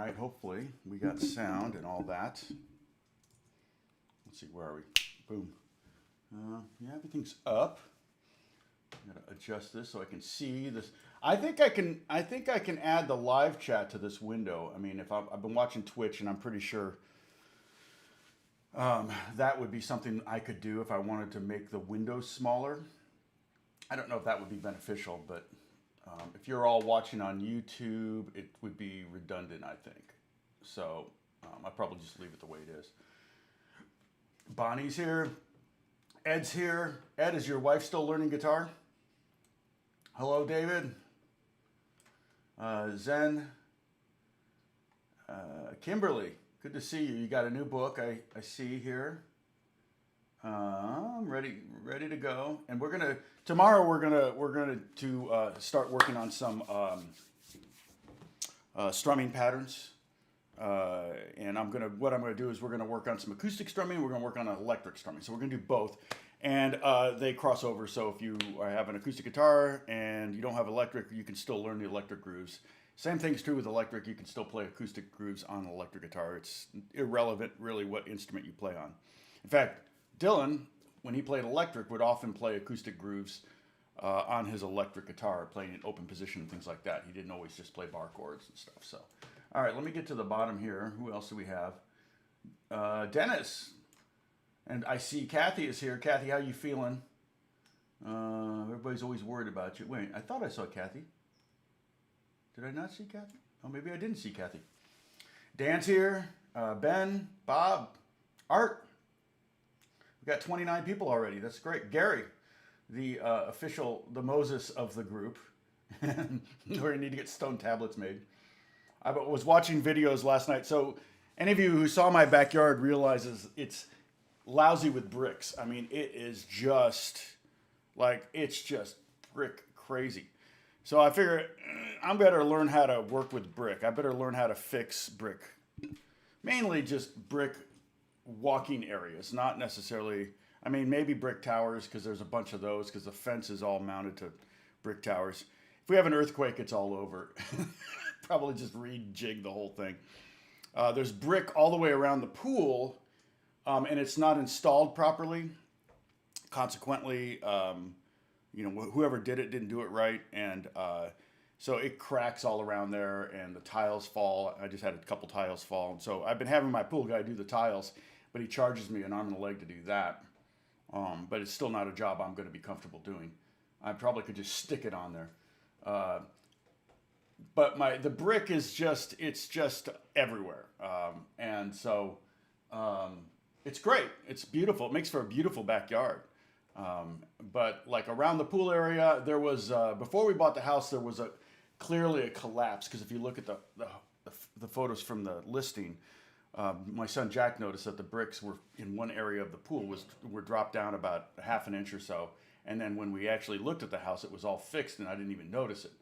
right, hopefully we got sound and all that. Let's see, where are we? Boom. Yeah, everything's up. I'm gonna adjust this so I can see this. I think I can add the live chat to this window. I mean, if I've been watching Twitch, and I'm pretty sure that would be something I could do if I wanted to make the windows smaller. I don't know if that would be beneficial, but if you're all watching on YouTube, it would be redundant, I think. So I'll probably just leave it the way it is. Bonnie's here. Ed's here. Ed, is your wife still learning guitar? Hello, David. Zen. Kimberly, good to see you. You got a new book, I see here. I'm ready to go. And tomorrow we're gonna start working on some strumming patterns. And what I'm gonna do is we're gonna work on some acoustic strumming. We're gonna work on electric strumming. So we're gonna do both, and they cross over. So if you have an acoustic guitar and you don't have electric, you can still learn the electric grooves. Same thing's true with electric. You can still play acoustic grooves on an electric guitar. It's irrelevant really what instrument you play on. In fact, Dylan, when he played electric, would often play acoustic grooves on his electric guitar, playing in open position and things like that. He didn't always just play bar chords and stuff. So. All right, let me get to the bottom here. Who else do we have? Dennis. And I see Kathy is here. Kathy, how you feeling? Everybody's always worried about you. Wait, I thought I saw Kathy. Did I not see Kathy? Oh, maybe I didn't see Kathy. Dan's here. Ben, Bob, Art. We got 29 people already. That's great. Gary, the Moses of the group. Where you need to get stone tablets made. I was watching videos last night. So any of you who saw my backyard realizes it's lousy with bricks. I mean, it is just it's just brick crazy. So I figure I better learn how to work with brick. I better learn how to fix brick. Mainly just brick walking areas, not necessarily, I mean, maybe brick towers because there's a bunch of those because the fence is all mounted to brick towers. If we have an earthquake, it's all over. Probably just rejig the whole thing. There's brick all the way around the pool, and it's not installed properly. Consequently, whoever did it didn't do it right, and so it cracks all around there, and the tiles fall. I just had a couple tiles fall, and so I've been having my pool guy do the tiles, but he charges me an arm and a leg to do that. But it's still not a job I'm going to be comfortable doing. I probably could just stick it on there. But the brick is just everywhere. And so it's great. It's beautiful. It makes for a beautiful backyard. But like around the pool area, there was, before we bought the house, there was clearly a collapse. Because if you look at the photos from the listing, my son Jack noticed that the bricks were in one area of the pool were dropped down about a half an inch or so. And then when we actually looked at the house, it was all fixed and I didn't even notice it.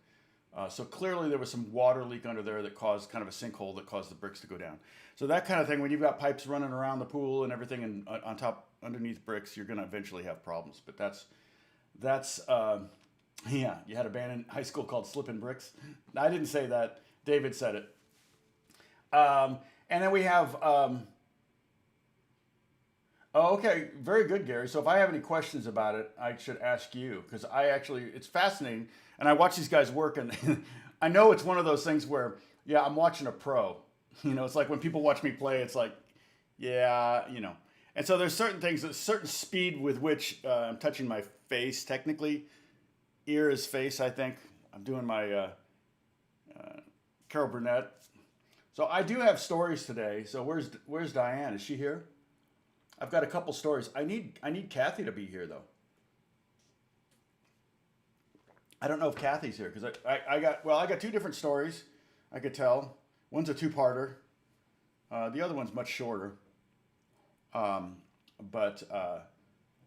So clearly there was some water leak under there that caused kind of a sinkhole that caused the bricks to go down. So that kind of thing, when you've got pipes running around the pool and everything and underneath bricks, you're going to eventually have problems. But that's yeah, you had a band in high school called Slippin' Bricks. I didn't say that. David said it. And then we have, oh, okay, very good, Gary. So if I have any questions about it, I should ask you because it's fascinating. And I watch these guys work, and I know it's one of those things where, yeah, I'm watching a pro. It's like when people watch me play, it's like, yeah, And so there's certain things, a certain speed with which I'm touching my face, technically. Ear is face, I think. I'm doing my Carol Burnett. So I do have stories today. So where's Diane? Is she here? I've got a couple stories. I need Kathy to be here, though. I don't know if Kathy's here because I got two different stories I could tell. One's a two-parter. The other one's much shorter. But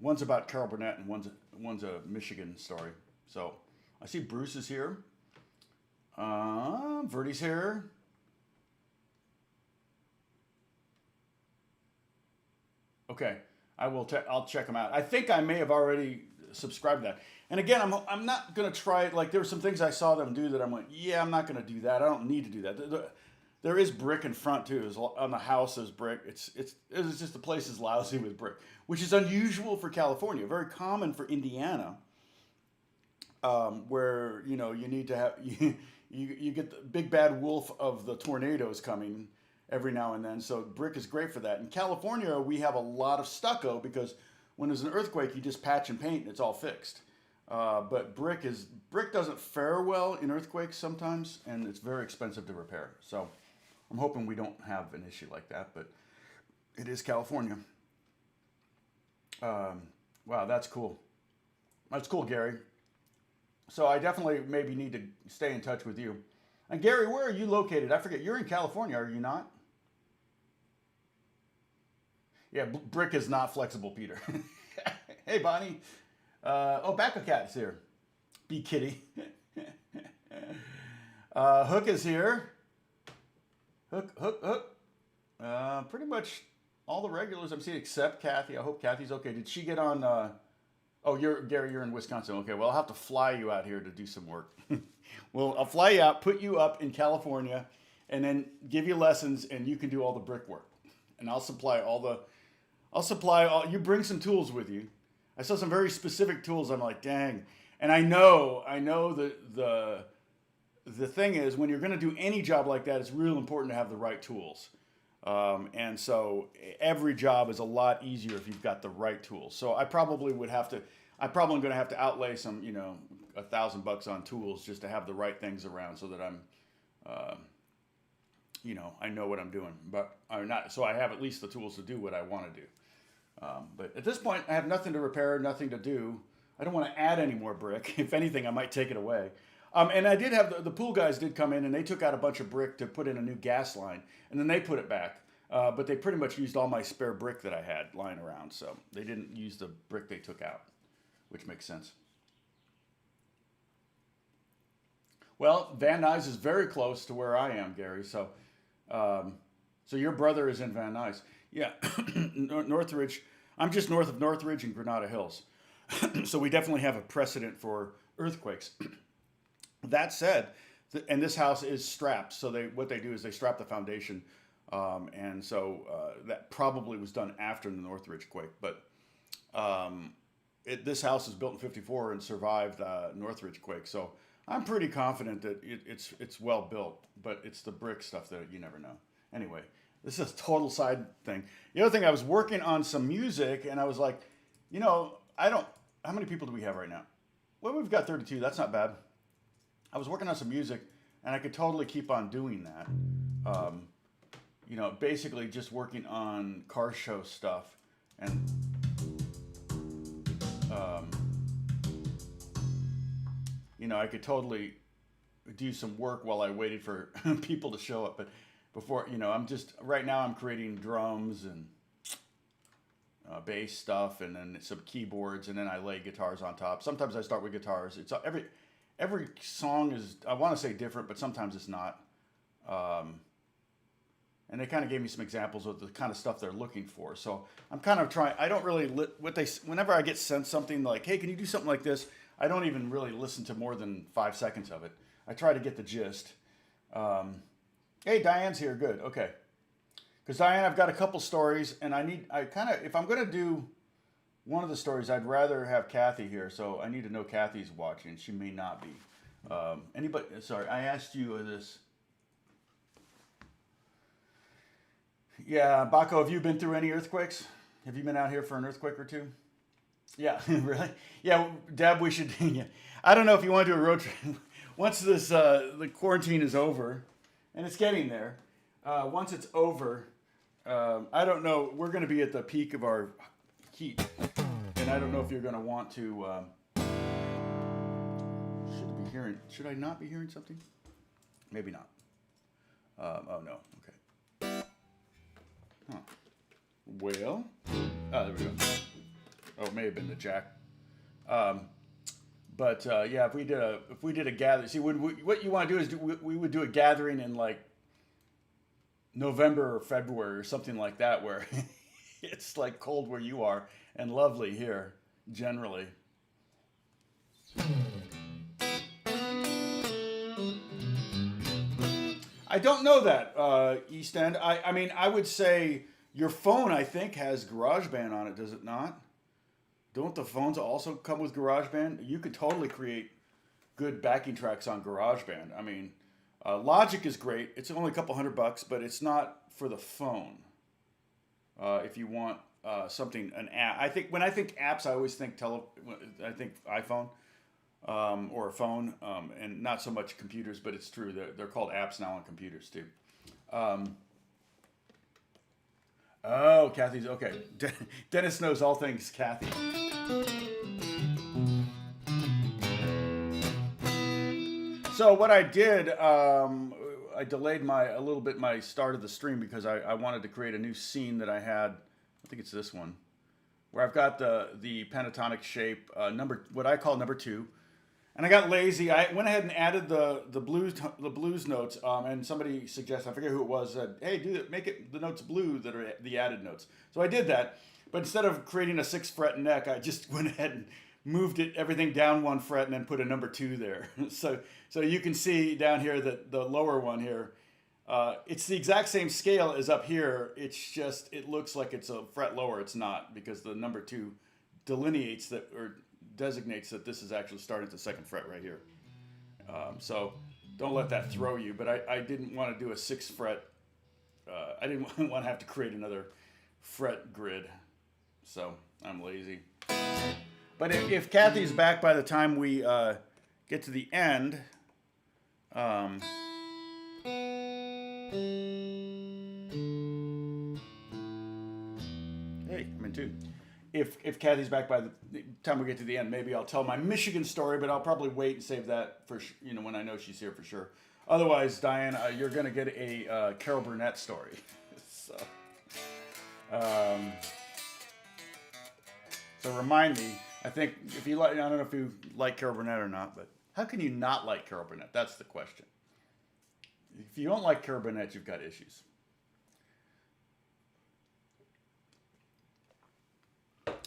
one's about Carol Burnett and one's a Michigan story. So I see Bruce is here. Verdi's here. Okay, I'll check them out. I think I may have already subscribed to that. And again, I'm not gonna try it. Like there were some things I saw them do that I'm like, yeah, I'm not gonna do that. I don't need to do that. There is brick in front too. On the house, there's brick. It's just the place is lousy with brick, which is unusual for California. Very common for Indiana, where you need to have you get the big bad wolf of the tornadoes coming every now and then. So brick is great for that. In California, we have a lot of stucco because when there's an earthquake, you just patch and paint and it's all fixed. But brick doesn't fare well in earthquakes sometimes, and it's very expensive to repair. So I'm hoping we don't have an issue like that, but it is California. Wow, that's cool. That's cool, Gary. So I definitely maybe need to stay in touch with you. And Gary, where are you located? I forget. You're in California, are you not? Yeah, brick is not flexible, Peter. Hey, Bonnie. Backup Cat's here. Be kitty. Hook is here. Hook. Pretty much all the regulars I'm seeing except Kathy. I hope Kathy's okay. Did she get on? Gary, you're in Wisconsin. Okay, well, I'll have to fly you out here to do some work. Well, I'll fly you out, put you up in California, and then give you lessons, and you can do all the brickwork. And I'll supply all. You bring some tools with you. I saw some very specific tools. I'm like, dang. And I know the thing is, when you're going to do any job like that, it's real important to have the right tools. And so every job is a lot easier if you've got the right tools. So I'm probably going to have to outlay some, $1,000 on tools just to have the right things around so that I'm, I know what I'm doing, but I'm not. So I have at least the tools to do what I want to do. But at this point, I have nothing to repair, nothing to do. I don't want to add any more brick. If anything, I might take it away. And I did have the pool guys did come in and they took out a bunch of brick to put in a new gas line, and then they put it back. But they pretty much used all my spare brick that I had lying around, so they didn't use the brick they took out, which makes sense. Well, Van Nuys is very close to where I am, Gary. So your brother is in Van Nuys. Yeah, Northridge. I'm just north of Northridge and Granada Hills. So we definitely have a precedent for earthquakes. That said, and this house is strapped. So what they do is they strap the foundation. And so that probably was done after the Northridge quake. But this house is built in '54 and survived the Northridge quake. So I'm pretty confident that it's well built. But it's the brick stuff that you never know. Anyway, this is a total side thing. The other thing, I was working on some music, and I was like, how many people do we have right now? Well, we've got 32. That's not bad. I was working on some music, and I could totally keep on doing that. Basically just working on car show stuff, and I could totally do some work while I waited for people to show up. But before, right now I'm creating drums and bass stuff, and then some keyboards, and then I lay guitars on top. Sometimes I start with guitars. It's every song is, I want to say, different, but sometimes it's not. And they kind of gave me some examples of the kind of stuff they're looking for. So I'm kind of trying. I don't really whenever I get sent something like, hey, can you do something like this? I don't even really listen to more than 5 seconds of it. I try to get the gist. Hey, Diane's here. Good. Okay. Because Diane, I've got a couple stories, and if I'm going to do one of the stories, I'd rather have Kathy here. So I need to know Kathy's watching. She may not be. Anybody? Sorry, I asked you this. Yeah, Baco, have you been through any earthquakes? Have you been out here for an earthquake or two? Yeah, really? Yeah, Deb, we should. Yeah. I don't know if you want to do a road trip. Once the quarantine is over, and it's getting there. Once it's over, I don't know. We're going to be at the peak of our heat, and I don't know if you're going to want to. Should I not be hearing something? Maybe not. Oh no. Okay. Huh. Well, there we go. Oh, it may have been the jack. But yeah, if we did a gathering, see, what you want to do is we would do a gathering in like November or February or something like that, where it's like cold where you are and lovely here generally. I don't know that, East End. I mean, I would say your phone, I think, has GarageBand on it, does it not? Don't the phones also come with GarageBand? You could totally create good backing tracks on GarageBand. I mean, Logic is great. It's only a couple $100, but it's not for the phone. If you want something, an app. I think when I think apps, I always think I think iPhone or a phone, and not so much computers. But it's true they're called apps now on computers too. Oh, Kathy's okay. Dennis knows all things Kathy. So what I did, I delayed a little bit my start of the stream because I wanted to create a new scene that I had. I think it's this one, where I've got the pentatonic shape, what I call number 2. And I got lazy. I went ahead and added the blues notes. And somebody suggested, I forget who it was, said, "Hey, make it the notes blue that are the added notes." So I did that. But instead of creating a 6 fret neck, I just went ahead and moved everything down 1 fret and then put a number 2 there. So you can see down here that the lower one here, it's the exact same scale as up here. It's just, it looks like it's a fret lower. It's not, because the number 2 delineates that, or designates that this is actually starting at the 2nd fret right here. So don't let that throw you. But I didn't want to do a 6 fret. I didn't want to have to create another fret grid. So I'm lazy. But if Kathy's back by the time we get to the end, hey, I'm in tune. If Kathy's back by the time we get to the end, maybe I'll tell my Michigan story, but I'll probably wait and save that for when I know she's here for sure. Otherwise, Diane, you're gonna get a Carol Burnett story. So remind me. I think if you like, I don't know if you like Carol Burnett or not, but how can you not like Carol Burnett? That's the question. If you don't like Carol Burnett, you've got issues.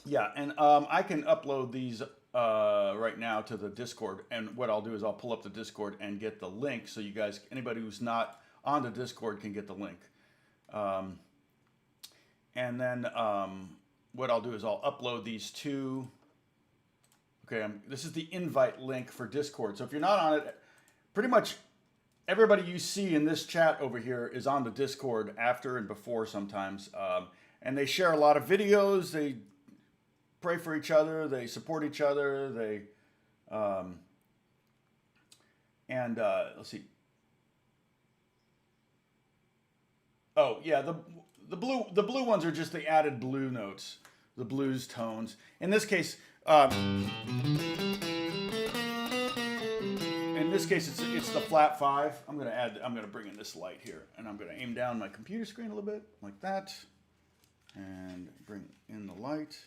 Yeah, and I can upload these right now to the Discord, and what I'll do is I'll pull up the Discord and get the link, so you guys, anybody who's not on the Discord, can get the link. And then what I'll do is I'll upload these two. Okay, this is the invite link for Discord. So if you're not on it, pretty much everybody you see in this chat over here is on the Discord after and before sometimes. And they share a lot of videos. They pray for each other. They support each other. They, let's see. Oh yeah, the blue ones are just the added blue notes, the blues tones. In this case, it's the flat 5. I'm gonna bring in this light here, and I'm gonna aim down my computer screen a little bit like that, and bring in the light.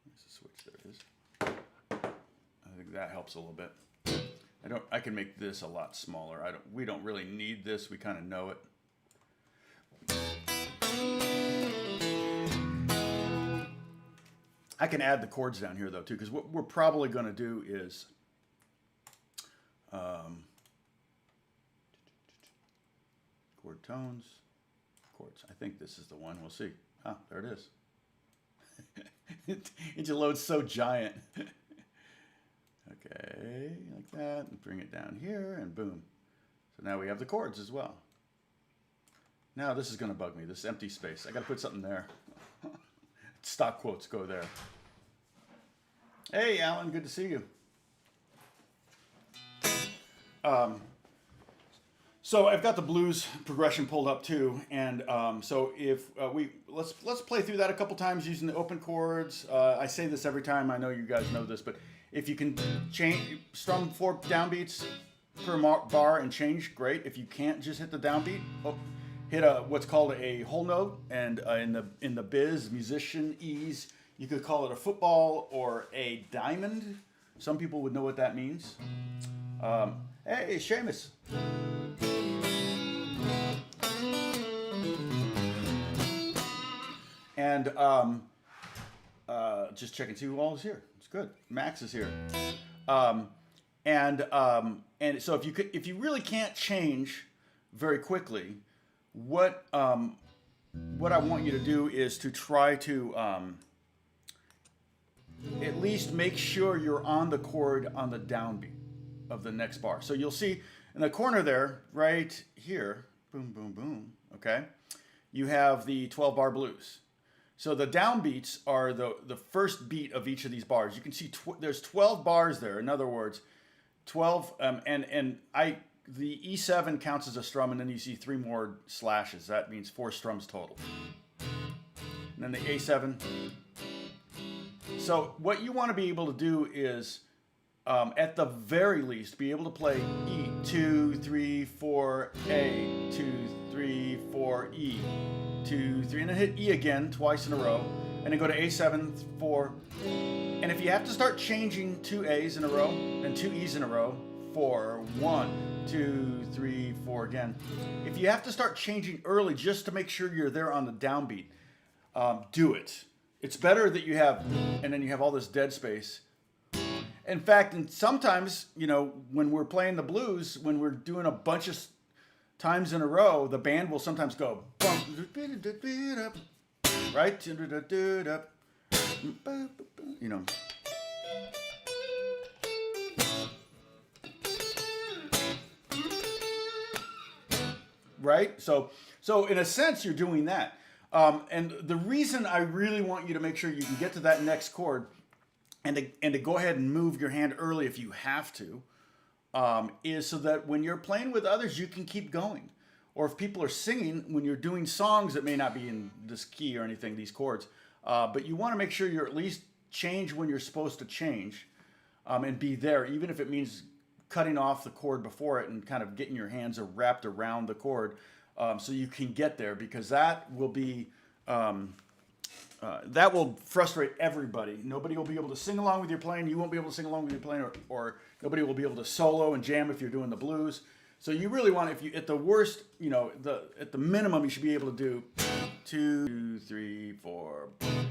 There's a switch. There it is. I think that helps a little bit. I can make this a lot smaller. We don't really need this. We kind of know it. I can add the chords down here though too, because what we're probably going to do is chord tones, chords. I think this is the one. We'll see. Ah, there it is. It loads so giant. Okay, like that, and bring it down here, and boom. So now we have the chords as well. Now this is going to bug me, this empty space. I got to put something there. Stock quotes go there. Hey, Alan, good to see you. So I've got the blues progression pulled up too, and so if let's play through that a couple times using the open chords. I say this every time. I know you guys know this, but if you can strum 4 downbeats per bar and change, great. If you can't, just hit the downbeat. Hit what's called a whole note, and in the biz musicianese, you could call it a football or a diamond. Some people would know what that means. Hey, Seamus. And just checking see who all is here. It's good. Max is here. And so if you really can't change very quickly, what I want you to do is to try to at least make sure you're on the chord on the downbeat of the next bar. So you'll see in the corner there, right here, boom, boom, boom, okay, you have the 12 bar blues. So the downbeats are the first beat of each of these bars. You can see there's 12 bars there. In other words, 12, the E7 counts as a strum, and then you see 3 more slashes. That means 4 strums total. And then the A7. So what you want to be able to do is, at the very least, be able to play E, 2, 3, 4, A, 2, 3, 4, E, 2, 3, and then hit E again twice in a row, and then go to A7, 4. And if you have to start changing 2 A's in a row and 2 E's in a row, 4, 1, 2, 3, 4 again. If you have to start changing early just to make sure you're there on the downbeat, do it. It's better that you have, and then you have all this dead space. In fact, and sometimes, you know, when we're playing the blues, when we're doing a bunch of times in a row, the band will sometimes go, right? You know. Right? So in a sense, you're doing that. And the reason I really want you to make sure you can get to that next chord and to go ahead and move your hand early if you have to, is so that when you're playing with others, you can keep going. Or if people are singing, when you're doing songs that may not be in this key or anything, these chords, but you want to make sure you're at least change when you're supposed to change, and be there, even if it means cutting off the chord before it and kind of getting your hands wrapped around the chord, so you can get there, because that will be that will frustrate everybody. Nobody will be able to sing along with your playing. You won't be able to sing along with your playing, or nobody will be able to solo and jam if you're doing the blues. So you really want, if you, at the worst, you know, at the minimum, you should be able to do 2, 3, 4.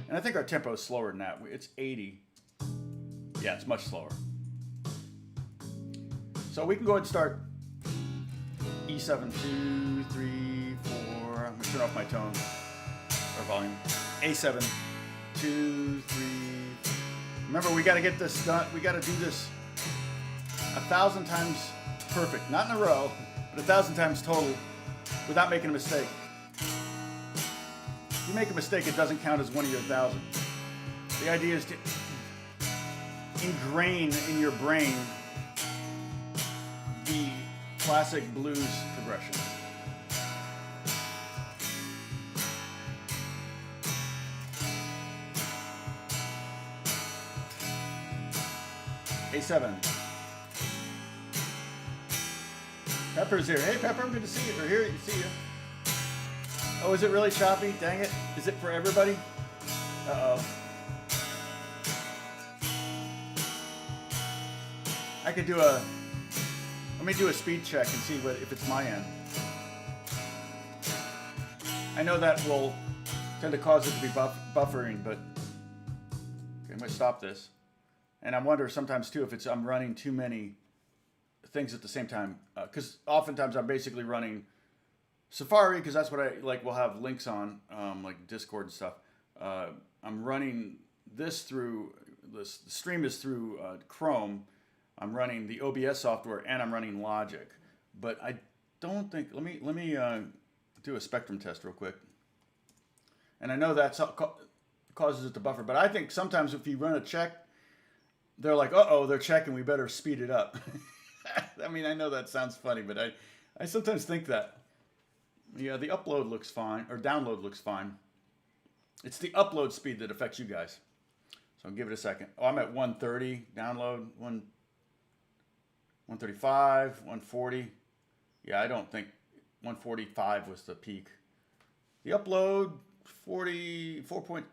And I think our tempo is slower than that. It's 80. Yeah, it's much slower. So we can go ahead and start E7, 2, 3, 4. I'm gonna turn off my tone or volume. A7, 2, 3. Remember, we got to get this done. We got to do this 1,000 times perfect, not in a row, but 1,000 times total, without making a mistake. If you make a mistake, it doesn't count as one of your 1,000. The idea is to ingrain in your brain the classic blues progression. A7. Pepper's here. Hey, Pepper, good to see you. Or here, you see you. Oh, is it really choppy? Dang it. Is it for everybody? Uh-oh. I could do let me do a speed check and see if it's my end. I know that will tend to cause it to be buffering, but okay, I'm going to stop this. And I wonder sometimes too if I'm running too many things at the same time, because oftentimes I'm basically running Safari, because that's what I like. We'll have links on, like Discord and stuff. I'm running this through the stream is through Chrome. I'm running the OBS software and I'm running Logic, but I don't think. Let me do a spectrum test real quick. And I know that's causes it to buffer, but I think sometimes if you run a check, they're like, uh-oh, they're checking, we better speed it up. I mean, I know that sounds funny, but I sometimes think that. Yeah, the upload looks fine, or download looks fine. It's the upload speed that affects you guys. So I'll give it a second. Oh, I'm at 130, download, 135, 140. Yeah, I don't think 145 was the peak. The upload, 4.6,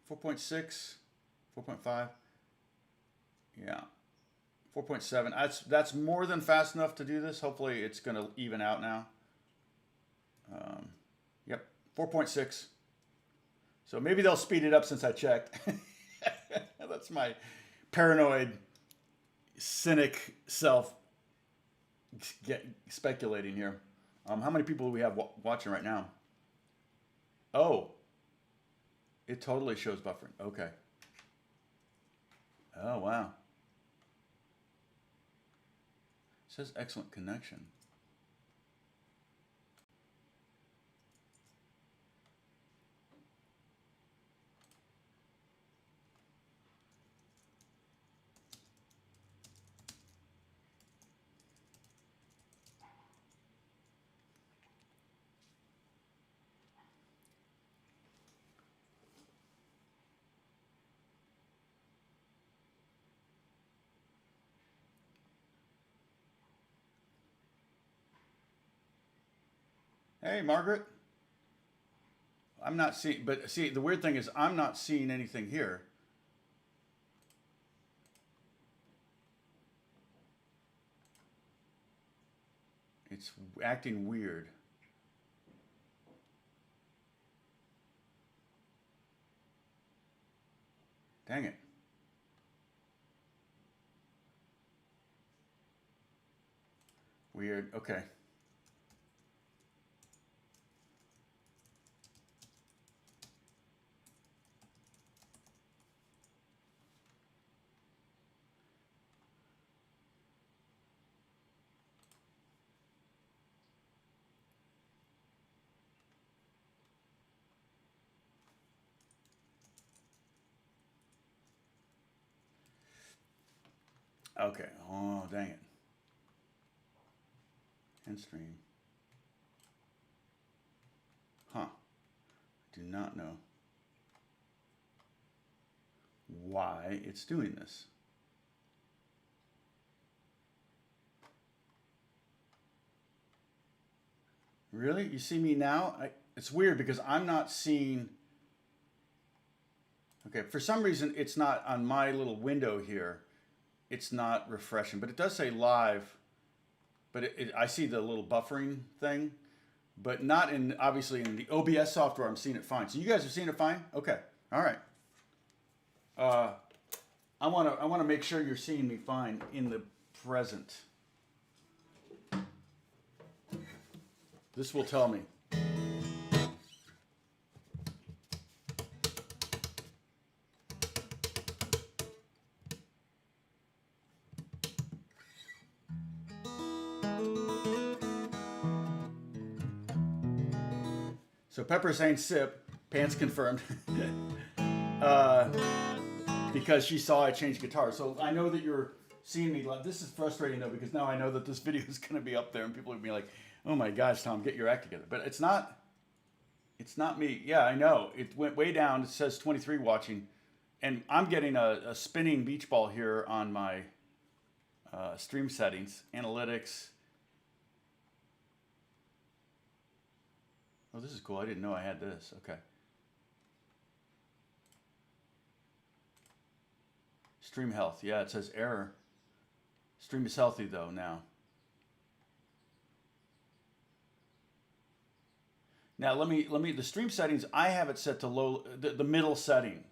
4.5. Yeah, 4.7. That's more than fast enough to do this. Hopefully it's going to even out now. Yep, 4.6. So maybe they'll speed it up since I checked. That's my paranoid cynic self speculating here. How many people do we have watching right now? Oh, it totally shows buffering. Okay. Oh, wow. It says excellent connection. Hey, Margaret. I'm not seeing, but see, the weird thing is I'm not seeing anything here. It's acting weird. Dang it. Weird. Okay. Okay. Oh, dang it. End stream. Huh. Do not know why it's doing this. Really? You see me now? It's weird because I'm not seeing. Okay, for some reason it's not on my little window here. It's not refreshing, but it does say live. But I see the little buffering thing, but not in, obviously in the OBS software, I'm seeing it fine. So you guys are seeing it fine? Okay, all right. I wanna make sure you're seeing me fine in the present. This will tell me. So Pepper saying sip, pants confirmed. Because she saw I changed guitar. So I know that you're seeing me. This is frustrating though, because now I know that this video is going to be up there and people are going to be like, oh my gosh, Tom, get your act together. But it's not me. Yeah, I know. It went way down. It says 23 watching. And I'm getting a spinning beach ball here on my stream settings, analytics. Oh, this is cool. I didn't know I had this. Okay. Stream health. Yeah, it says error. Stream is healthy though now. Now let me the stream settings, I have it set to low, the middle setting.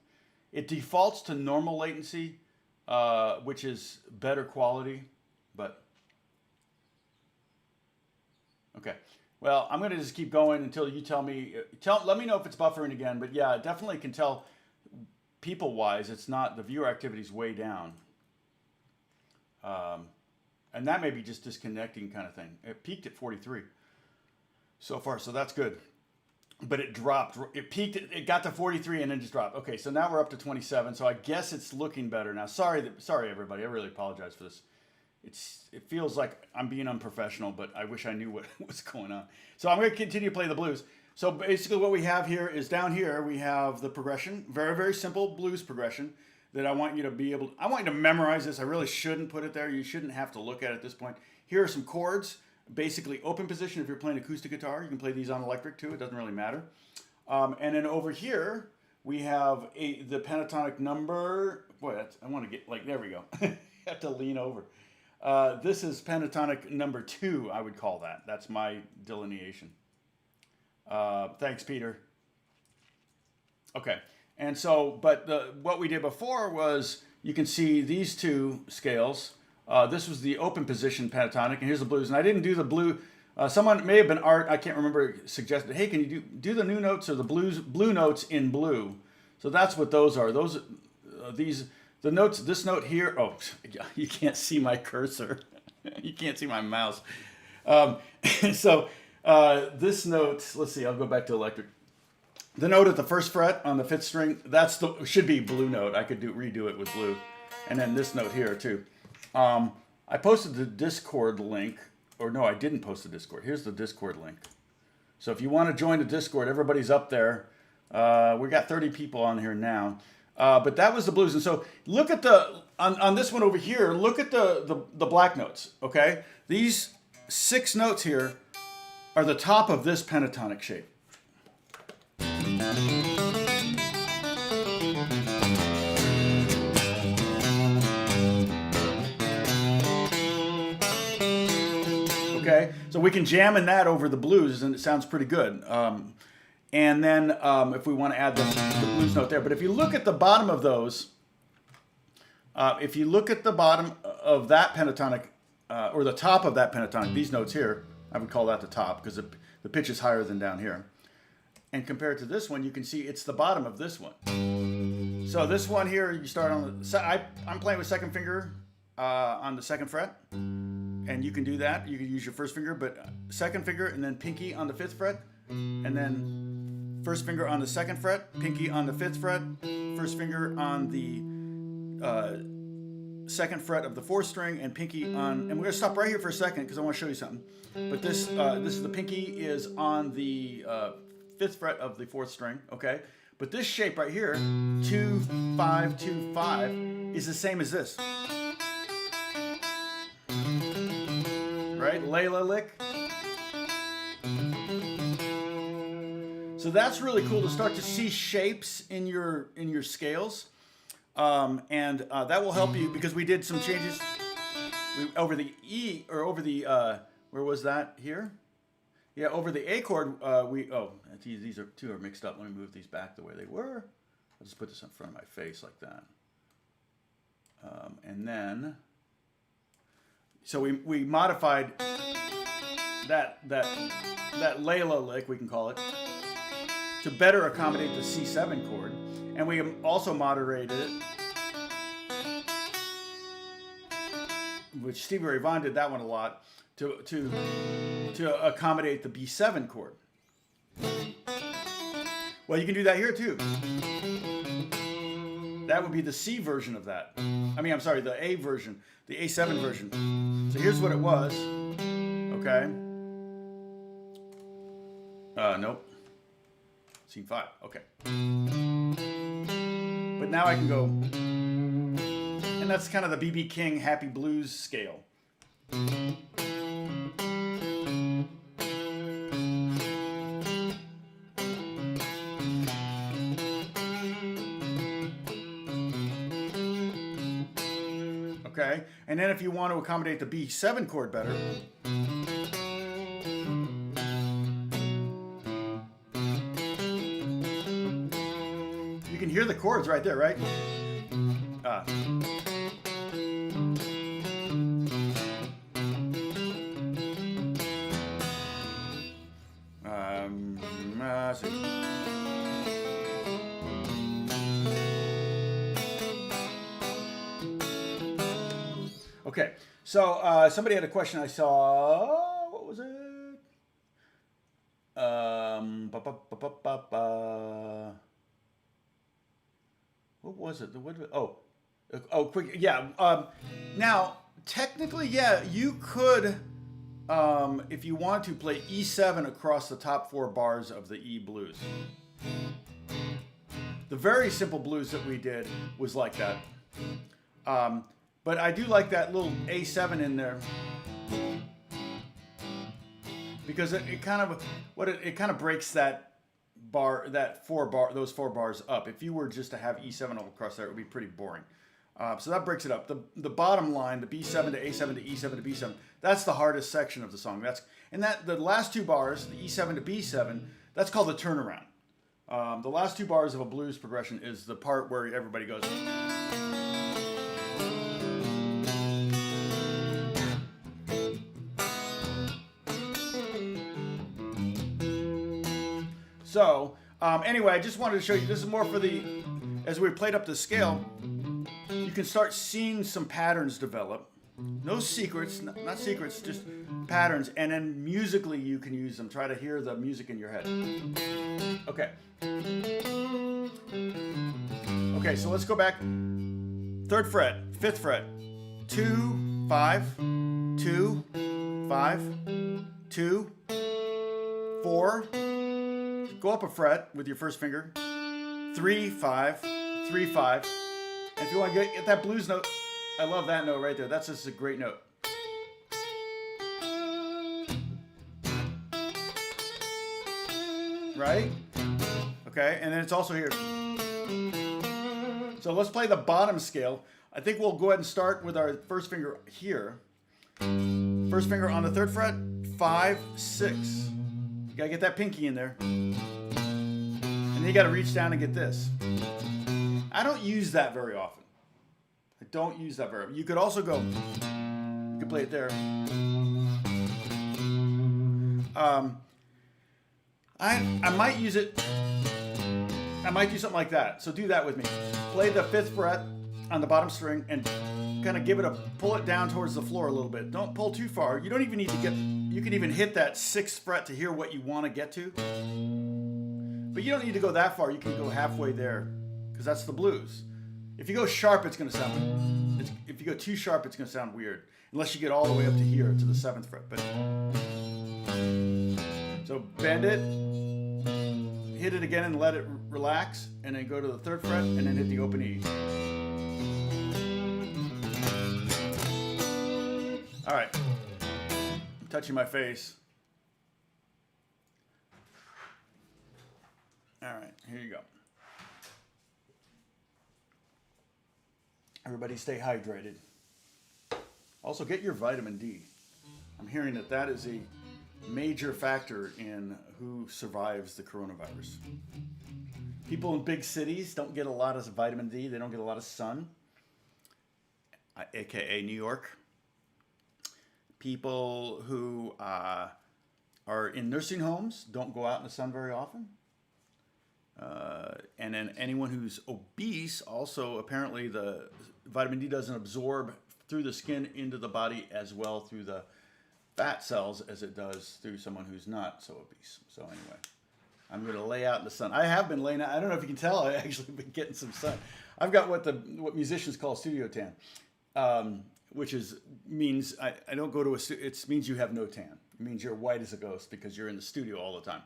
It defaults to normal latency, which is better quality, but okay. Well, I'm going to just keep going until you tell me, let me know if it's buffering again, but yeah, I definitely can tell people-wise, it's not, the viewer activity's way down. And that may be just disconnecting kind of thing. It peaked at 43 so far, so that's good. But it dropped, it peaked, it got to 43 and then just dropped. Okay, so now we're up to 27, so I guess it's looking better now. Sorry everybody, I really apologize for this. It feels like I'm being unprofessional, but I wish I knew what was going on. So I'm going to continue to play the blues. So basically what we have here is down here, we have the progression, very, very simple blues progression that I want you to be able, I want you to memorize this. I really shouldn't put it there. You shouldn't have to look at it at this point. Here are some chords, basically open position. If you're playing acoustic guitar, you can play these on electric too. It doesn't really matter. And then over here, we have the pentatonic number. Boy, I want to get, like, there we go. I have to lean over. This is pentatonic number 2, I would call that. That's my delineation. Thanks, Peter. Okay, and so, but what we did before was, you can see these two scales This was the open position pentatonic, and here's the blues. And I didn't do the blue. Someone, may have been Art, I can't remember, suggested, hey, can you do the new notes or the blue notes in blue? So that's what those are. Those, the notes, this note here, oh, you can't see my cursor. You can't see my mouse. So this note, let's see, I'll go back to electric. The note at the first fret on the 5th string, should be blue note. I could redo it with blue. And then this note here too. I posted the Discord link. Or no, I didn't post the Discord. Here's the Discord link. So if you want to join the Discord, everybody's up there. We got 30 people on here now. But that was the blues. And so look at on this one over here, look at the black notes, okay? These 6 notes here are the top of this pentatonic shape. Okay, so we can jam in that over the blues, and it sounds pretty good. And then if we want to add the blues note there. But if you look at the bottom of those, if you look at the bottom of that pentatonic, or the top of that pentatonic, these notes here, I would call that the top because the pitch is higher than down here. And compared to this one, you can see it's the bottom of this one. So this one here, you start on the, I'm playing with 2nd finger on the 2nd fret. And you can do that. You can use your 1st finger, but 2nd finger and then pinky on the 5th fret. And then 1st finger on the 2nd fret, pinky on the 5th fret, 1st finger on the 2nd fret of the 4th string, and pinky on, and we're gonna stop right here for a second because I want to show you something. But this is the pinky is on the 5th fret of the 4th string, okay? But this shape right here, 2, 5, 2, 5, is the same as this. Right? Layla lick. So that's really cool to start to see shapes in your scales. And that will help you because we did some changes over the E, or over the, where was that here? Yeah, over the A chord, these two are mixed up. Let me move these back the way they were. I'll just put this in front of my face like that. And then, so we modified that Layla lick, we can call it, to better accommodate the C7 chord. And we also moderated it, which Stevie Ray Vaughan did that one a lot, to accommodate the B7 chord. Well, you can do that here too. That would be the C version of that. I mean, I'm sorry, the A version, the A7 version. So here's what it was. Okay. Nope. Scene 5. Okay. But now I can go, and that's kind of the B.B. King Happy Blues scale. Okay, and then if you want to accommodate the B7 chord better, you can hear the chords right there, right? Okay, so somebody had a question I saw. What was it? What was it? Quick. Yeah. Now, technically, yeah, you could, if you want to, play E7 across the top 4 bars of the E blues. The very simple blues that we did was like that. But I do like that little A7 in there because it kind of breaks that bar, those 4 bars up. If you were just to have E7 all across there, it would be pretty boring. So that breaks it up. The bottom line, the B7 to A7 to E7 to B7, that's the hardest section of the song. The last 2 bars, the E7 to B7, that's called the turnaround. The last 2 bars of a blues progression is the part where everybody goes. So anyway, I just wanted to show you, this is more for the, as we played up the scale, you can start seeing some patterns develop. No secrets, not secrets, just patterns. And then musically you can use them. Try to hear the music in your head. Okay. Okay, so let's go back. 3rd fret, 5th fret. 2, 5, 2, 5, 2, 4. Go up a fret with your first finger. 3, 5, 3, 5. And if you want to get that blues note, I love that note right there. That's just a great note. Right? Okay, and then it's also here. So let's play the bottom scale. I think we'll go ahead and start with our first finger here. First finger on the 3rd fret, 5, 6. You gotta get that pinky in there. And then you gotta reach down and get this. I don't use that very often. I don't use that very often. You could also go, you could play it there. I might use it, I might do something like that. So do that with me. Play the 5th fret on the bottom string and kind of give it a, pull it down towards the floor a little bit. Don't pull too far. You don't even need to get, you can even hit that 6th fret to hear what you want to get to. But you don't need to go that far. You can go halfway there because that's the blues. If you go sharp, it's going to sound, if you go too sharp, it's going to sound weird. Unless you get all the way up to here, to the 7th fret. But so bend it, hit it again and let it relax, and then go to the 3rd fret and then hit the open E. All right, I'm touching my face. All right, here you go. Everybody stay hydrated. Also get your vitamin D. I'm hearing that that is a major factor in who survives the coronavirus. People in big cities don't get a lot of vitamin D. They don't get a lot of sun, aka New York. People who are in nursing homes don't go out in the sun very often. And then anyone who's obese, also apparently the vitamin D doesn't absorb through the skin into the body as well through the fat cells as it does through someone who's not so obese. So anyway, I'm going to lay out in the sun. I have been laying out. I don't know if you can tell. I actually been getting some sun. I've got what musicians call studio tan, which means I don't go to it means you have no tan. It means you're white as a ghost because you're in the studio all the time.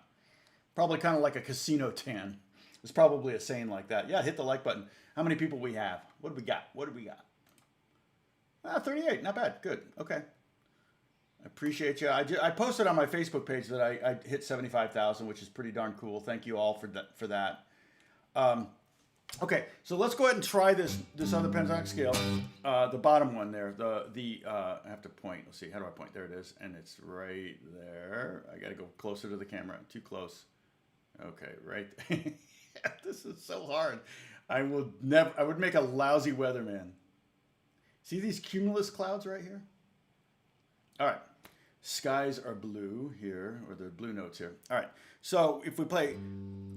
Probably kind of like a casino tan. There's probably a saying like that. Yeah, hit the like button. How many people we have? What do we got? What do we got? 38. Not bad. Good. Okay. I appreciate you. I posted on my Facebook page that I hit 75,000, which is pretty darn cool. Thank you all for that. Okay, so let's go ahead and try this other pentatonic scale, the bottom one there. I have to point. Let's see. How do I point? There it is, and it's right there. I got to go closer to the camera. Too close. Okay, right. This is so hard. I would make a lousy weatherman. See these cumulus clouds right here? All right. Skies are blue here, or the blue notes here. All right. So if we play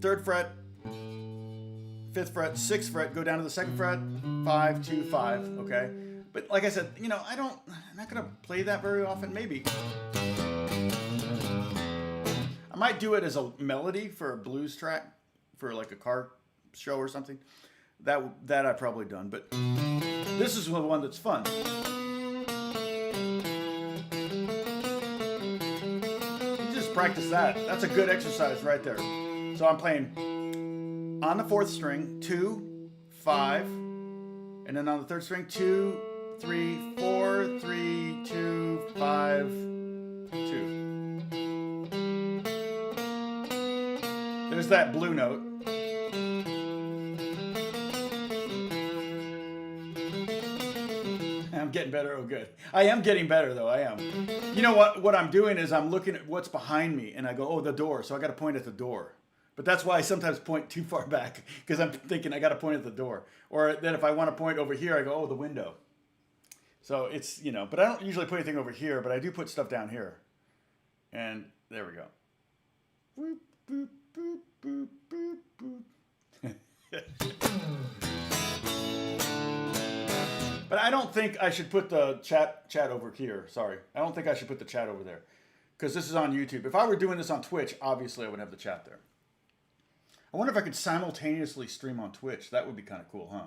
3rd fret, 5th fret, 6th fret, go down to the 2nd fret, 5, 2, 5, okay? But like I said, I'm not going to play that very often, maybe. I might do it as a melody for a blues track, for like a car show or something. That I've probably done, but this is the one that's fun. You just practice that. That's a good exercise right there. So I'm playing on the 4th string, 2, 5, and then on the 3rd string, 2, 3, 4, 3, 2, 5, 2. There's that blue note. I'm getting better. Oh, good. I am getting better, though. I am. You know what I'm doing is I'm looking at what's behind me, and I go, oh, the door. So I got to point at the door. But that's why I sometimes point too far back, because I'm thinking I got to point at the door. Or then if I want to point over here, I go, oh, the window. So it's, but I don't usually put anything over here, but I do put stuff down here. And there we go. Boop, boop, boop, boop, boop, boop. But I don't think I should put the chat over here. Sorry. I don't think I should put the chat over there. Because this is on YouTube. If I were doing this on Twitch, obviously I would have the chat there. I wonder if I could simultaneously stream on Twitch. That would be kind of cool, huh?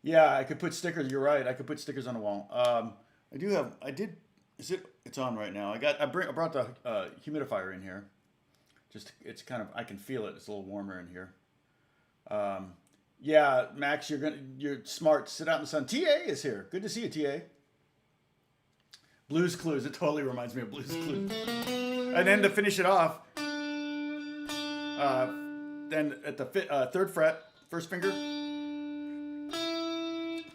Yeah, I could put stickers. You're right. I could put stickers on the wall. It's on right now. I brought the humidifier in here. It's kind of, I can feel it. It's a little warmer in here. Yeah, Max, you're smart. Sit out in the sun. TA is here. Good to see you, TA. Blue's Clues. It totally reminds me of Blue's Clues. And then to finish it off, then at the third fret, first finger,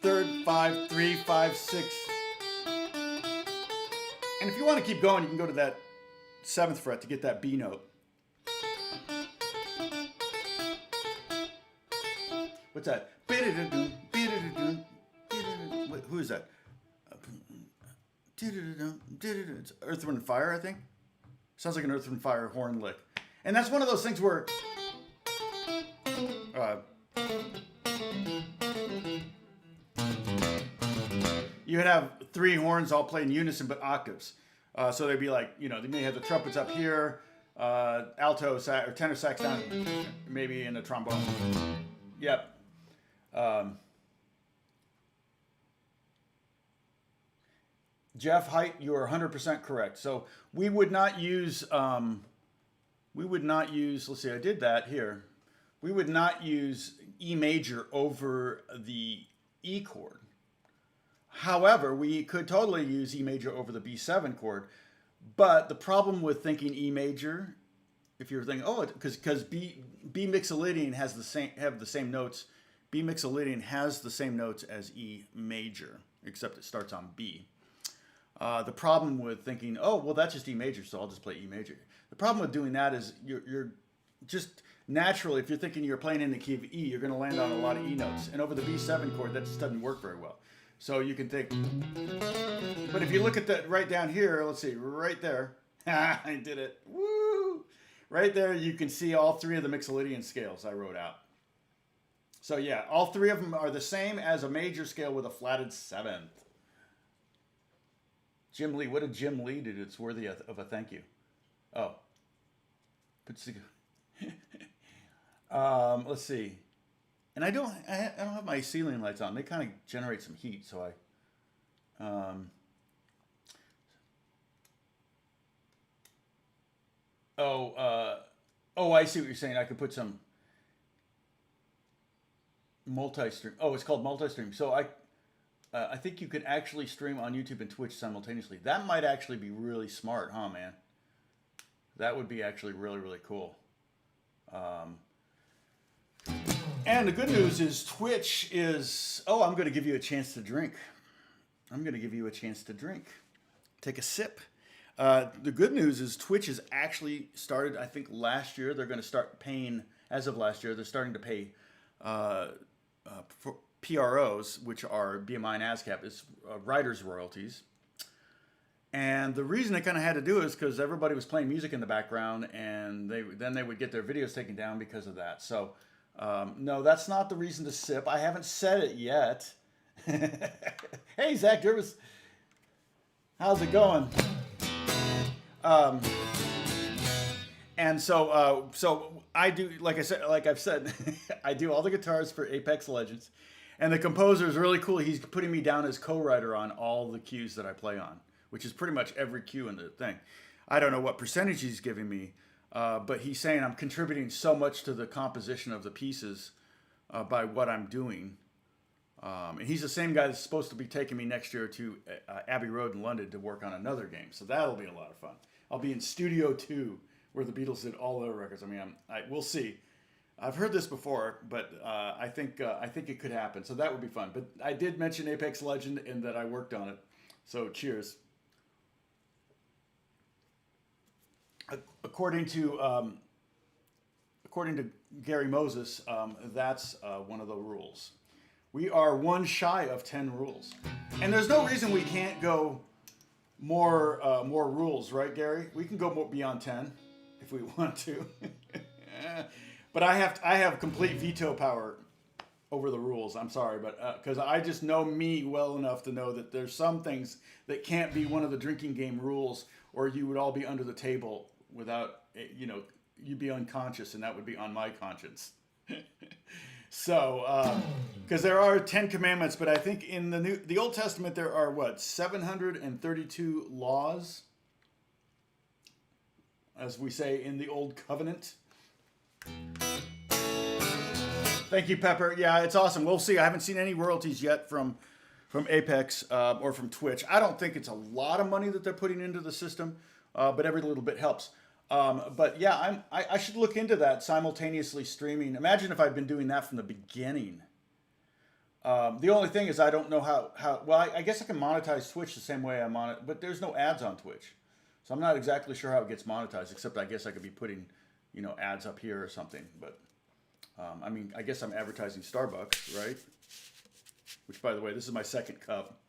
third, 5, 3, 5, 6. And if you want to keep going, you can go to that 7th fret to get that B note. What's that? Who is that? It's Earth, Wind, and Fire, I think. Sounds like an Earth, Wind, and Fire horn lick. And that's one of those things where you would have 3 horns all play in unison but octaves. So they'd be like, they may have the trumpets up here, alto sax or tenor sax down, maybe in a trombone. Yep. Jeff Height, you are 100% correct. So we would not use, let's see, I did that here. We would not use E major over the E chord. However, we could totally use E major over the B7 chord. But the problem with thinking E major, if you're thinking, because B mixolydian have the same notes. B mixolydian has the same notes as E major, except it starts on B. The problem with thinking, that's just E major, so I'll just play E major. The problem with doing that is you're just naturally, if you're thinking you're playing in the key of E, you're going to land on a lot of E notes. And over the B7 chord, that just doesn't work very well. So you can think, but if you look at that right down here, let's see, right there, I did it, woo! Right there, you can see all 3 of the mixolydian scales I wrote out. So yeah, all 3 of them are the same as a major scale with a flatted 7th. Jim Lee, what did Jim Lee do that's worthy of a thank you? Let's see. And I don't have my ceiling lights on. They kind of generate some heat, so I see what you're saying. I could put some multi-stream. It's called multi-stream. So I think you could actually stream on YouTube and Twitch simultaneously. That might actually be really smart, huh, man? That would be actually really, really cool. And the good news is Twitch is... I'm going to give you a chance to drink. Take a sip. The good news is Twitch has actually started, I think, last year. They're going to start paying, as of last year, they're starting to pay for PROs, which are BMI and ASCAP, is writers' royalties. And the reason they kind of had to do it is because everybody was playing music in the background, and then they would get their videos taken down because of that. So, no, that's not the reason to sip. I haven't said it yet. Hey, Zach Jervis. How's it going? And so I do, like I've said, I do all the guitars for Apex Legends. And the composer is really cool. He's putting me down as co-writer on all the cues that I play on, which is pretty much every cue in the thing. I don't know what percentage he's giving me, but he's saying I'm contributing so much to the composition of the pieces by what I'm doing. And he's the same guy that's supposed to be taking me next year to Abbey Road in London to work on another game. So that'll be a lot of fun. I'll be in Studio 2, where the Beatles did all their records. I mean, we'll see. I've heard this before, but I think it could happen. So that would be fun. But I did mention Apex Legend and that I worked on it. So cheers. According to Gary Moses, that's one of the rules. We are one shy of 10 rules, and there's no reason we can't go more rules, right, Gary? We can go more beyond 10 if we want to. But I have complete veto power over the rules. I'm sorry, but because I just know me well enough to know that there's some things that can't be one of the drinking game rules, or you would all be under the table without, you know, you'd be unconscious, and that would be on my conscience. So, because there are 10 commandments, but I think in the Old Testament there are what, 732 laws, as we say in the Old Covenant. Thank you, Pepper. Yeah, it's awesome. We'll see. I haven't seen any royalties yet from Apex or from Twitch. I don't think it's a lot of money that they're putting into the system, but every little bit helps. But yeah, I should look into that, simultaneously streaming. Imagine if I'd been doing that from the beginning. The only thing is I don't know how well, I guess I can monetize Twitch the same way I'm on it, but there's no ads on Twitch. So I'm not exactly sure how it gets monetized, except I guess I could be putting, you know, ads up here or something. But I mean, I guess I'm advertising Starbucks, right? Which, by the way, this is my second cup.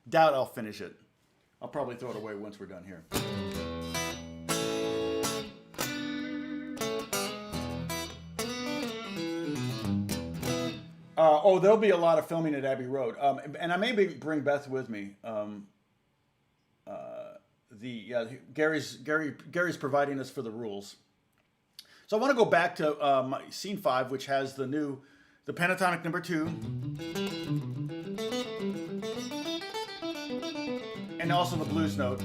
Doubt I'll finish it. I'll probably throw it away once we're done here. Oh, there'll be a lot of filming at Abbey Road. And I may bring Beth with me. Gary's providing us for the rules. So I want to go back to scene 5, which has the pentatonic number 2, and also the blues note.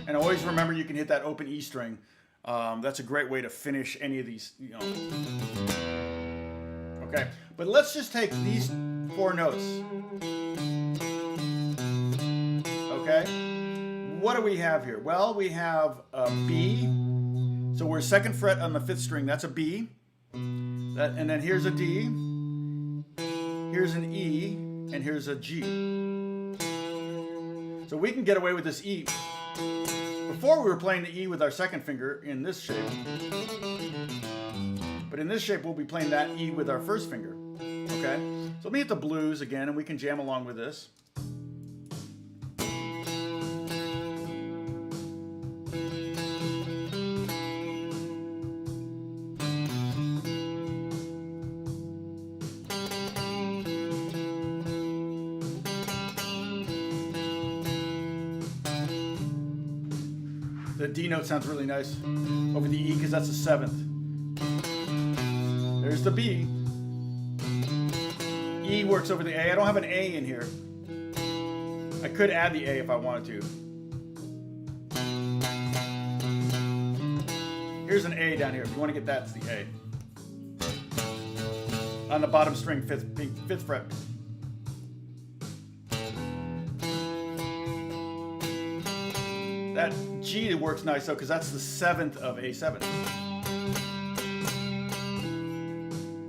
And always remember you can hit that open E string. That's a great way to finish any of these, you know. Okay, but let's just take these 4 notes. Okay, what do we have here? Well, we have a B. So we're 2nd fret on the 5th string. That's a B. And then here's a D. Here's an E, and here's a G. So we can get away with this E. Before we were playing the E with our 2nd finger in this shape. But in this shape, we'll be playing that E with our 1st finger. Okay? So let me hit the blues again, and we can jam along with this. The D note sounds really nice over the E because that's the 7th. There's the B. E works over the A. I don't have an A in here. I could add the A if I wanted to. Here's an A down here. If you want to get that, it's the A. On the bottom string, 5th fret. That G works nice though, because that's the 7th of A7.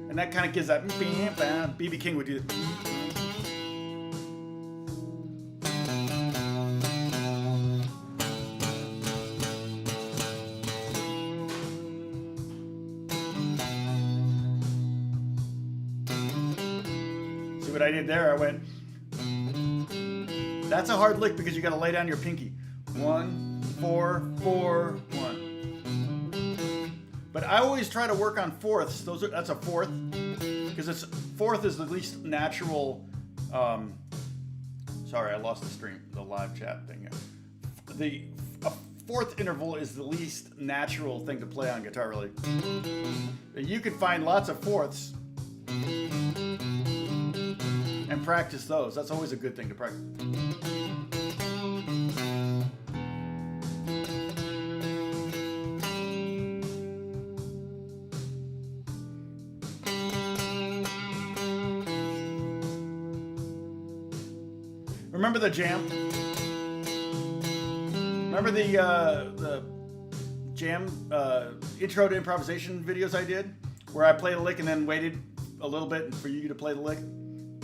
And that kind of gives that B.B. King would do it. See what I did there? I went. That's a hard lick because you got to lay down your pinky. 1, 4, 4, 1. But I always try to work on 4ths. That's a 4th, because 4th is the least natural. Sorry, I lost the live chat thing. A 4th interval is the least natural thing to play on guitar, really. You can find lots of 4ths and practice those. That's always a good thing to practice. Remember the jam? Remember the jam intro to improvisation videos I did? Where I played a lick and then waited a little bit for you to play the lick?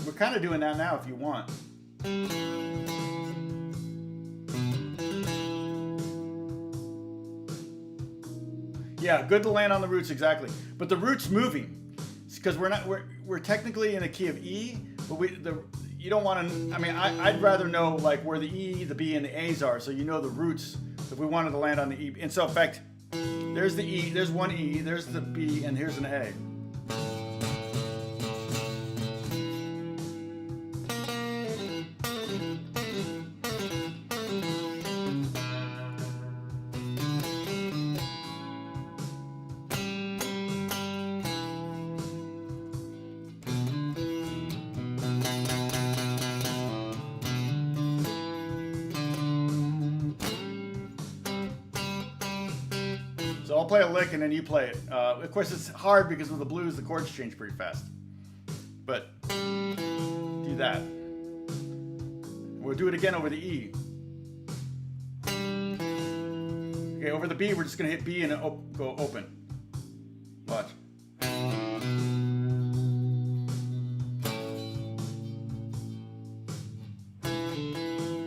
We're kind of doing that now if you want. Yeah, good to land on the roots, exactly. But the root's moving, because we're technically in a key of E, but you don't want to. I mean, I'd rather know like where the E, the B, and the A's are, so you know the roots. If we wanted to land on the E, and so in fact, there's the E, there's one E, there's the B, and here's an A. So I'll play a lick and then you play it. Of course, it's hard because with the blues, the chords change pretty fast. But do that. We'll do it again over the E. Okay, over the B, we're just going to hit B and go open. Watch.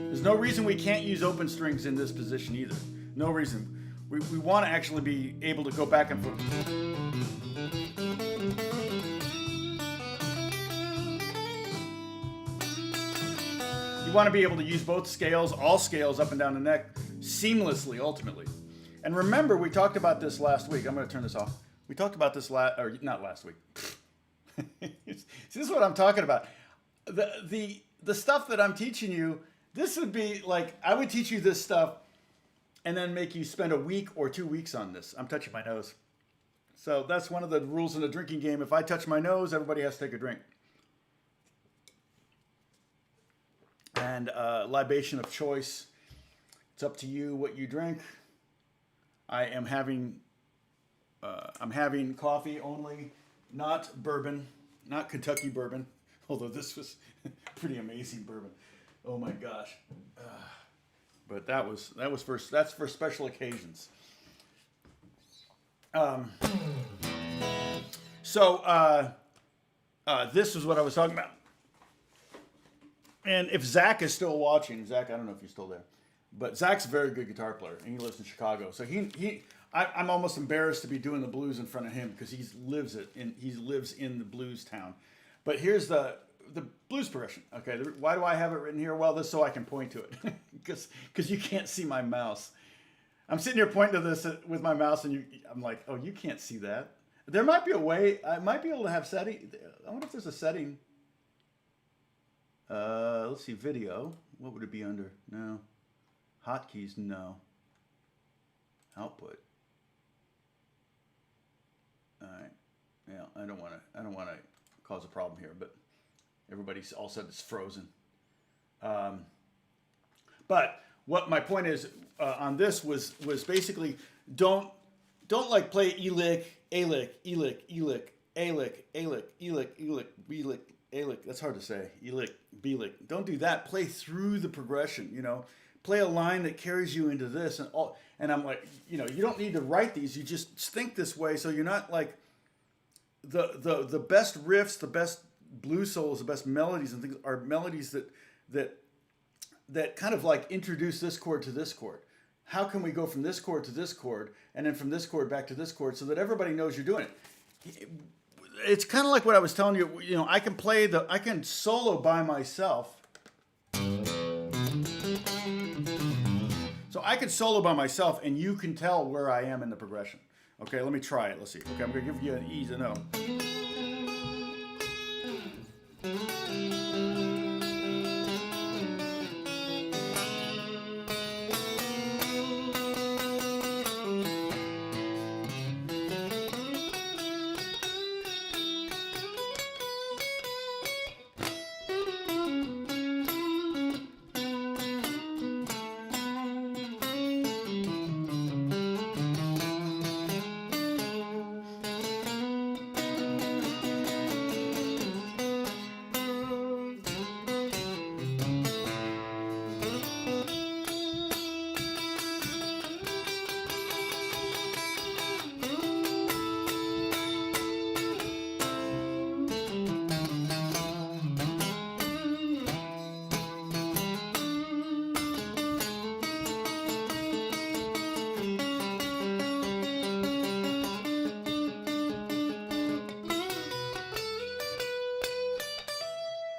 There's no reason we can't use open strings in this position either. No reason. We want to actually be able to go back and forth. You want to be able to use both scales, all scales up and down the neck, seamlessly, ultimately. And remember, we talked about this last week. I'm going to turn this off. We talked about this not last week. This is what I'm talking about. The stuff that I'm teaching you, this would be like, I would teach you this stuff and then make you spend a week or 2 weeks on this. I'm touching my nose. So that's one of the rules in the drinking game. If I touch my nose, everybody has to take a drink. And libation of choice. It's up to you what you drink. I'm having coffee only, not bourbon, not Kentucky bourbon. Although this was pretty amazing bourbon. Oh my gosh. But that's for special occasions. This is what I was talking about. And if Zach is still watching, Zach, I don't know if he's still there, but Zach's a very good guitar player, and he lives in Chicago. So I'm almost embarrassed to be doing the blues in front of him because he lives in the blues town. But here's the blues progression. Okay, why do I have it written here? Well, this so I can point to it, because you can't see my mouse. I'm sitting here pointing to this with my mouse, and I'm like, oh, you can't see that. There might be a way. I might be able to have setting. I wonder if there's a setting. Let's see, video. What would it be under? No. Hotkeys, no. Output. All right. Yeah, I don't want to cause a problem here, but everybody's all of a sudden it's frozen. But what my point is on this was basically don't like play E lick, A lick, E lick, E lick, A lick, A lick, E lick, E lick, B lick, A lick. That's hard to say. E lick, B lick. Don't do that. Play through the progression. You know, play a line that carries you into this and all. And I'm like, you know, you don't need to write these. You just think this way, so you're not like the best riffs, the best blues solos, the best melodies and things are melodies that kind of like introduce this chord to this chord. How can we go from this chord to this chord and then from this chord back to this chord so that everybody knows you're doing it? It's kind of like what I was telling you. You know, I can solo by myself. So I can solo by myself, and you can tell where I am in the progression. Okay, let me try it. Let's see. Okay, I'm gonna give you an E and O.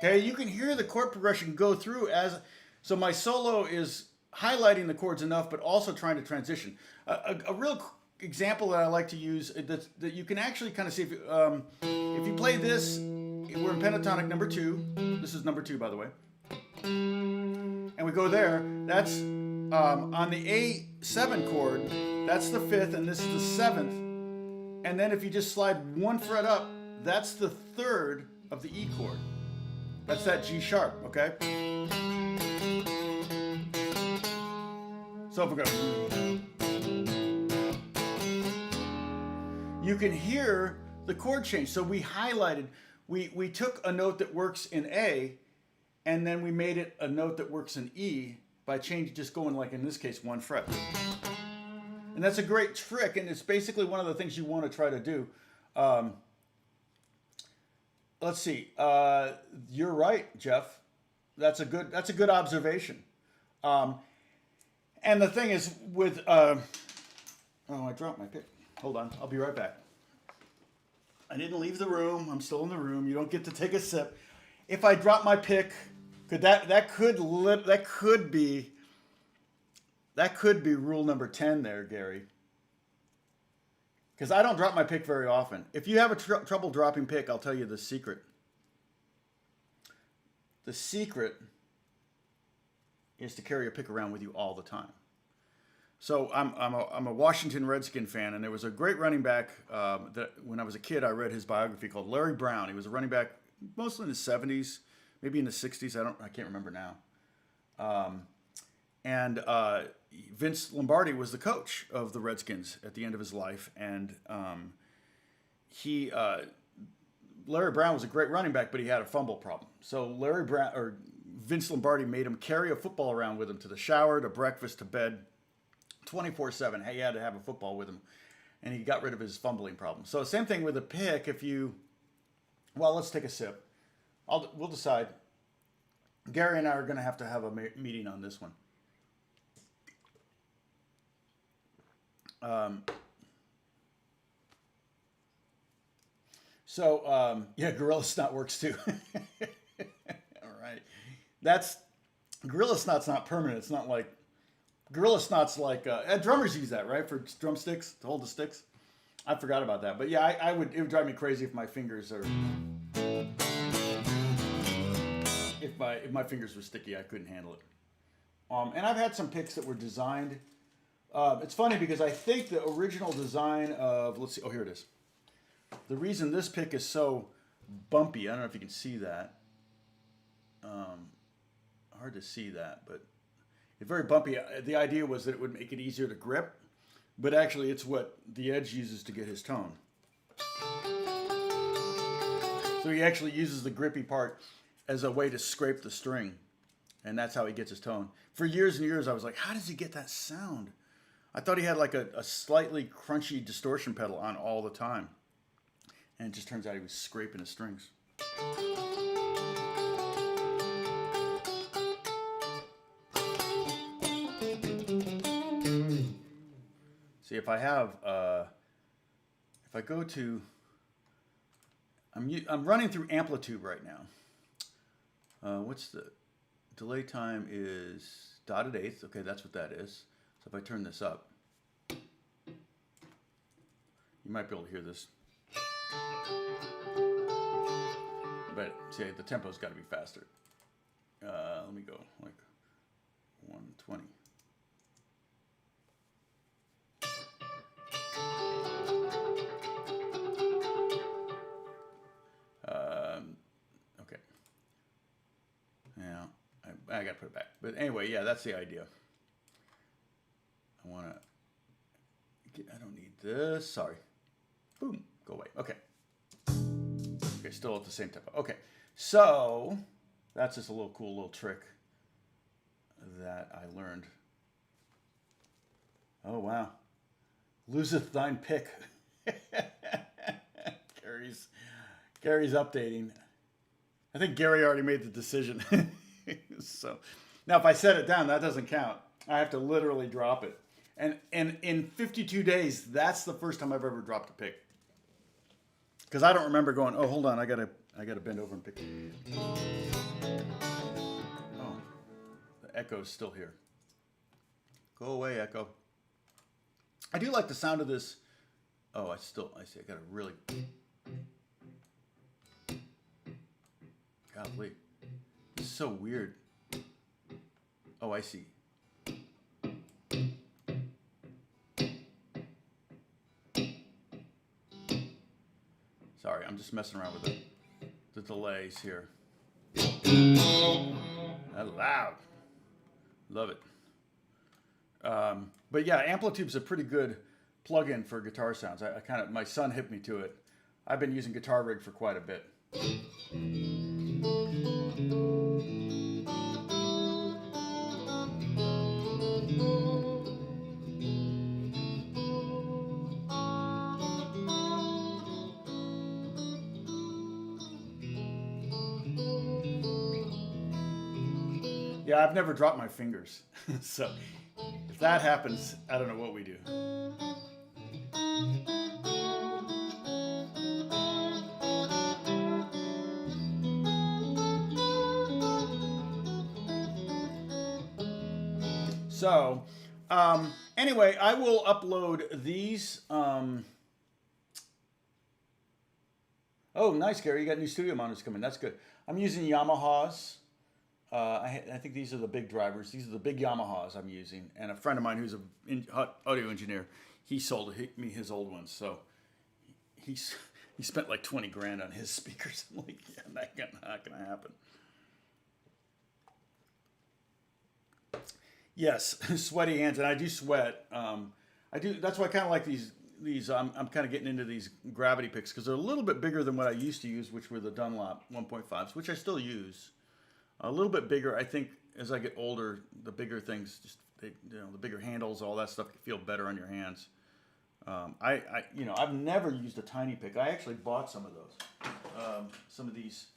Okay, you can hear the chord progression go through so my solo is highlighting the chords enough, but also trying to transition. A real example that I like to use that you can actually kind of see if you play this, we're in pentatonic number 2. This is number 2, by the way. And we go there. That's on the A7 chord. That's the 5th, and this is the 7th. And then if you just slide 1 fret up, that's the 3rd of the E chord. That's that G sharp, okay? So if we're going, you can hear the chord change. So we highlighted, we took a note that works in A, and then we made it a note that works in E by just going, like in this case, 1 fret. And that's a great trick, and it's basically one of the things you want to try to do. Let's see. You're right, Jeff. That's a good observation. And the thing is with oh, I dropped my pick. Hold on, I'll be right back. I didn't leave the room. I'm still in the room. You don't get to take a sip. If I drop my pick, that could be rule number 10 there, Gary. Because I don't drop my pick very often. If you have trouble dropping pick, I'll tell you the secret. The secret is to carry a pick around with you all the time. So I'm a Washington Redskin fan, and there was a great running back that when I was a kid, I read his biography called Larry Brown. He was a running back mostly in the 70s, maybe in the 60s. I can't remember now. And Vince Lombardi was the coach of the Redskins at the end of his life, and Larry Brown was a great running back, but he had a fumble problem. So Vince Lombardi made him carry a football around with him to the shower, to breakfast, to bed, 24/7. He had to have a football with him, and he got rid of his fumbling problem. So same thing with a pick. Well, let's take a sip. We'll decide. Gary and I are going to have a meeting on this one. Yeah, Gorilla Snot works too. All right. Gorilla Snot's not permanent. It's not like, Gorilla Snot's like, drummers use that, right? For drumsticks, to hold the sticks. I forgot about that. But yeah, it would drive me crazy if my fingers are, if my fingers were sticky, I couldn't handle it. And I've had some picks that were designed. It's funny because I think the original design of, let's see, oh, here it is. The reason this pick is so bumpy, I don't know if you can see that. Hard to see that, but it's very bumpy. The idea was that it would make it easier to grip, but actually it's what the Edge uses to get his tone. So he actually uses the grippy part as a way to scrape the string, and that's how he gets his tone. For years and years, I was like, how does he get that sound? I thought he had like a slightly crunchy distortion pedal on all the time. And it just turns out he was scraping his strings. See, if I go to, I'm running through amplitude right now. What's the delay time is dotted eighth. Okay, that's what that is. So if I turn this up, you might be able to hear this. But see, the tempo's got to be faster. Let me go like 120. Okay. Yeah, I got to put it back. But anyway, yeah, that's the idea. I don't need this. Sorry. Boom. Go away. Okay. Okay, still at the same tempo. Okay. So, that's just a cool little trick that I learned. Oh, wow. Loseth thine pick. Gary's updating. I think Gary already made the decision. So, now if I set it down, that doesn't count. I have to literally drop it. And in 52 days, that's the first time I've ever dropped a pick. Because I don't remember going, oh, hold on, I got to I got to bend over and pick it. Oh, the echo's still here. Go away, echo. I do like the sound of this. Oh, I see. I got to really. Golly, it's so weird. Oh, I see. Sorry, I'm just messing around with the delays here. That's loud. Love it. But yeah, Amplitude's a pretty good plug-in for guitar sounds. My son hipped me to it. I've been using Guitar Rig for quite a bit. Yeah, I've never dropped my fingers. So if that happens, I don't know what we do. So anyway, I will upload these. Oh, nice, Gary. You got new studio monitors coming. That's good. I'm using Yamahas. I think these are the big drivers. These are the big Yamahas I'm using. And a friend of mine who's an audio engineer, he sold me his old ones. So he spent like 20 grand on his speakers. I'm like, yeah, that's not gonna happen. Yes, sweaty hands, and I do sweat. I do. That's why I kind of like these. I'm kind of getting into these gravity picks because they're a little bit bigger than what I used to use, which were the Dunlop 1.5s, which I still use. A little bit bigger. I think as I get older, the bigger things, the bigger handles, all that stuff feel better on your hands. I've never used a tiny pick. I actually bought some of those. Some of these,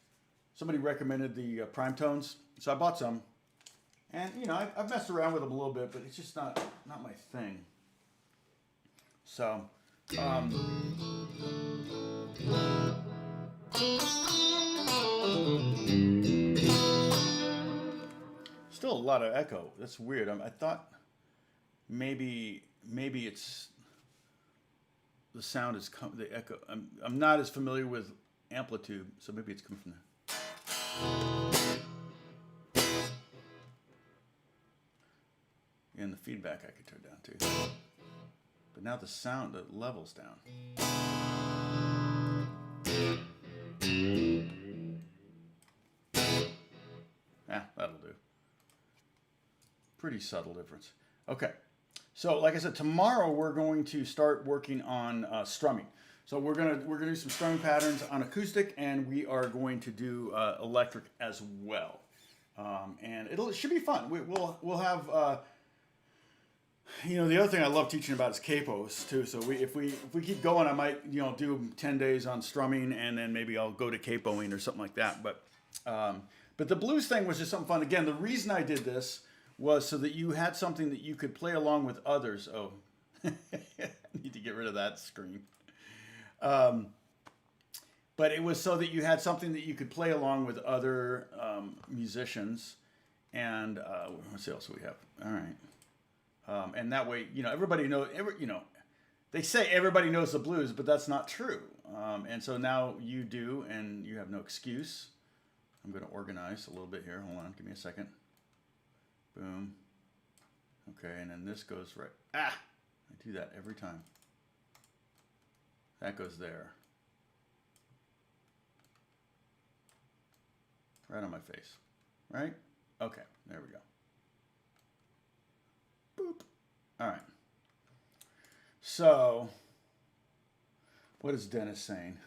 somebody recommended the Prime Tones, so I bought some. And I've messed around with them a little bit, but it's just not my thing. So. Still a lot of echo. That's weird. I thought maybe it's the sound is the echo. I'm not as familiar with Amplitude, so maybe it's coming from there. And the feedback I could turn down too. But now the sound, the level's down. That'll do. Pretty subtle difference. Okay, so like I said, tomorrow we're going to start working on strumming. So we're gonna do some strumming patterns on acoustic, and we are going to do electric as well. And it should be fun. We'll have the other thing I love teaching about is capos too. So if we keep going, I might do 10 days on strumming, and then maybe I'll go to capoing or something like that. But the blues thing was just something fun. Again, the reason I did this was so that you had something that you could play along with others. Oh, I need to get rid of that screen. But it was so that you had something that you could play along with other musicians. And let's see what else we have. All right. And that way, everybody knows. They say everybody knows the blues, but that's not true. And so now you do, and you have no excuse. I'm going to organize a little bit here. Hold on, give me a second. Boom. Okay, and then this goes right. I do that every time. That goes there. Right on my face. Right? Okay, there we go. Boop. All right. So, what is Dennis saying?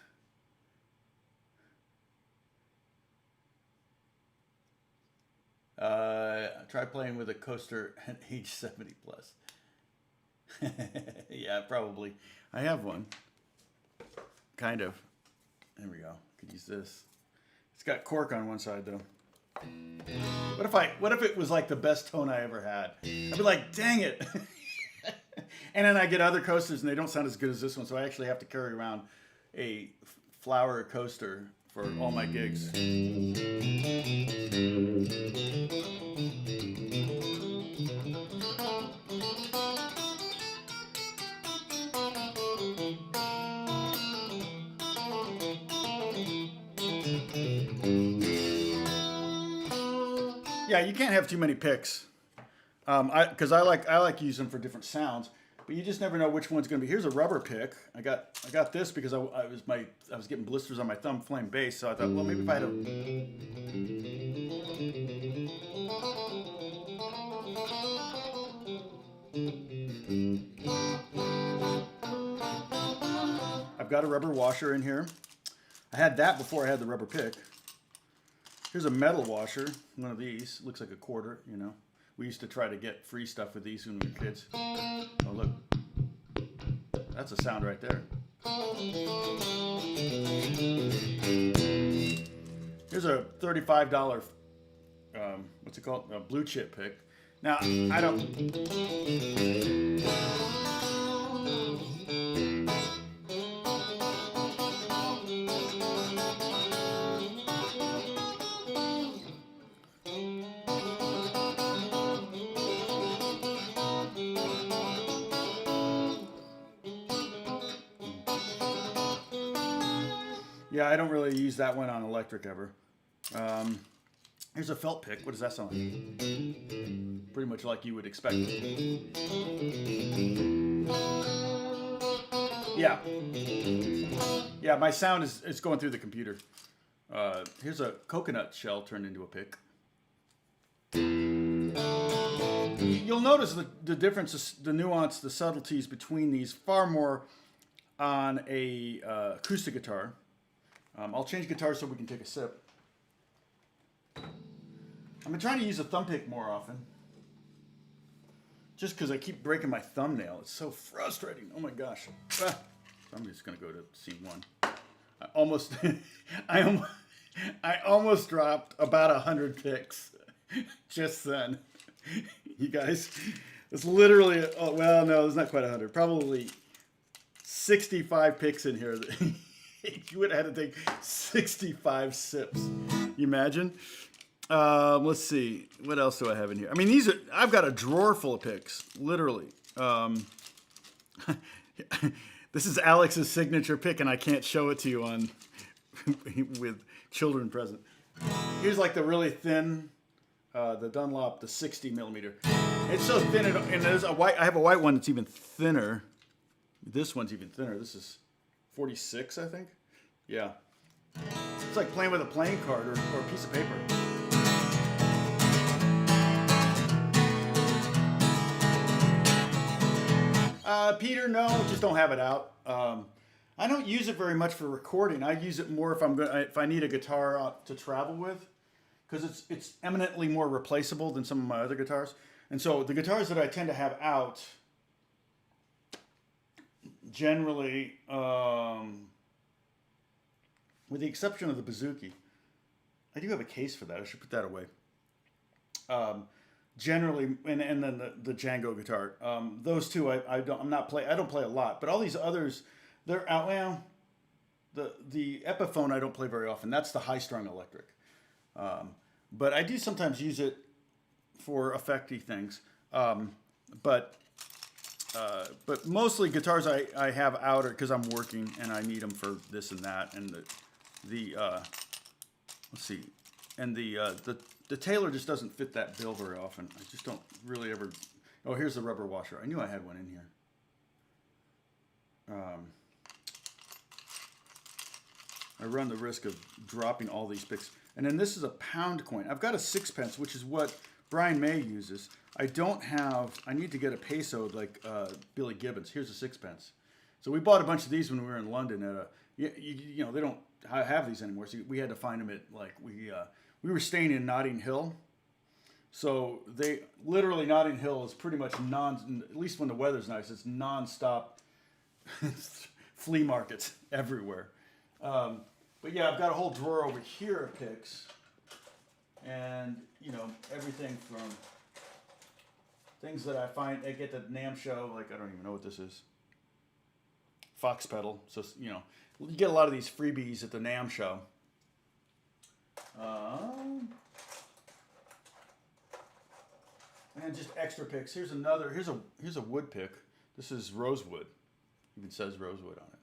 Try playing with a coaster at age 70 plus. Yeah, probably. I have one. Kind of. There we go. Could use this. It's got cork on one side though. What if it was like the best tone I ever had? I'd be like, dang it. And then I get other coasters and they don't sound as good as this one, so I actually have to carry around a flower coaster for all my gigs. Yeah, you can't have too many picks. Because I like using them for different sounds, but you just never know which one's going to be. Here's a rubber pick. I got this because I was getting blisters on my thumb playing bass, so I thought, well, maybe if I had I've got a rubber washer in here. I had that before I had the rubber pick. Here's a metal washer, one of these. Looks like a quarter, you know. We used to try to get free stuff with these when we were kids. Oh, look. That's a sound right there. Here's a $35, what's it called? A blue chip pick. Now, I don't... Yeah, I don't really use that one on electric ever. Here's a felt pick. What does that sound like? Pretty much like you would expect. Yeah. Yeah, my sound is going through the computer. Here's a coconut shell turned into a pick. You'll notice the differences, the nuance, the subtleties between these far more on a acoustic guitar. I'll change guitars so we can take a sip. I've been trying to use a thumb pick more often. Just because I keep breaking my thumbnail. It's so frustrating. Oh my gosh. Ah. I'm just going to go to scene one. I almost dropped about 100 picks just then. You guys, it's literally, oh, well, no, it's not quite 100. Probably 65 picks in here. You would have had to take 65 sips. You imagine? Let's see. What else do I have in here? I mean, I've got a drawer full of picks, literally. This is Alex's signature pick, and I can't show it to you on with children present. Here's like the really thin, the Dunlop, the 60 millimeter. It's so thin, and there's I have a white one that's even thinner. This one's even thinner. This is 46, I think. Yeah. It's like playing with a playing card or a piece of paper. Peter, no, just don't have it out. I don't use it very much for recording. I use it more if I need a guitar to travel with, because it's eminently more replaceable than some of my other guitars. And so the guitars that I tend to have out, generally, with the exception of the Bouzouki, I do have a case for that. I should put that away. Generally, and then the Django guitar. Those two, I don't play a lot. But all these others, they're out. Well, the Epiphone I don't play very often. That's the high strung electric. But I do sometimes use it for effecty things. But mostly guitars I have out because I'm working and I need them for this and that. And let's see, and the Taylor just doesn't fit that bill very often. I just don't really ever. Oh, here's the rubber washer. I knew I had one in here. I run the risk of dropping all these picks. And then this is a pound coin. I've got a 6-pence, which is what Brian May uses. I need to get a peso like Billy Gibbons. Here's a 6-pence. So we bought a bunch of these when we were in London at you know, they don't have these anymore. So we had to find them at, like, we were staying in Notting Hill. So Notting Hill is pretty much at least when the weather's nice, it's non-stop flea markets everywhere. But yeah, I've got a whole drawer over here of picks, and you know, everything from things that I get at the NAMM show, like I don't even know what this is. Fox pedal. So you know, you get a lot of these freebies at the NAMM show. And just extra picks. Here's another. Here's a wood pick. This is rosewood. Even says rosewood on it.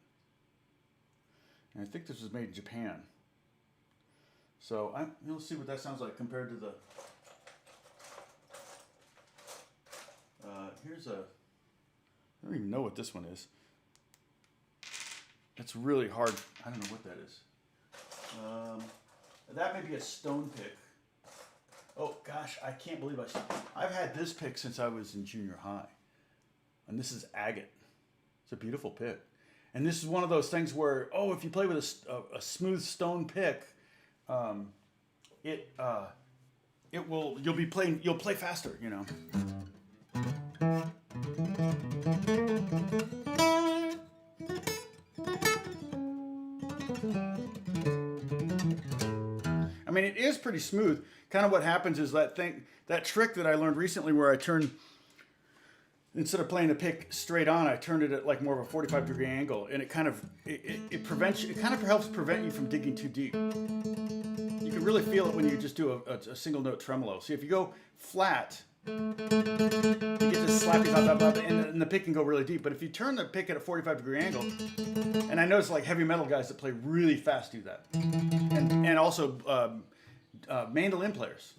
And I think this was made in Japan. So you'll see what that sounds like compared to the. Here's a. I don't even know what this one is. It's really hard. I don't know what that is. That may be a stone pick. Oh gosh, I can't believe I've had this pick since I was in junior high. And this is agate. It's a beautiful pick. And this is one of those things where, if you play with a smooth stone pick, you'll play faster, you know. I mean, it is pretty smooth. Kind of what happens is that trick that I learned recently where I turn, instead of playing the pick straight on, I turned it at like more of a 45-degree angle, and it kind of helps prevent you from digging too deep. You can really feel it when you just do a single note tremolo. See, if you go flat, you get this slappy bop, bop, bop, and the pick can go really deep. But if you turn the pick at a 45-degree angle, and I notice like heavy metal guys that play really fast do that, and also mandolin players.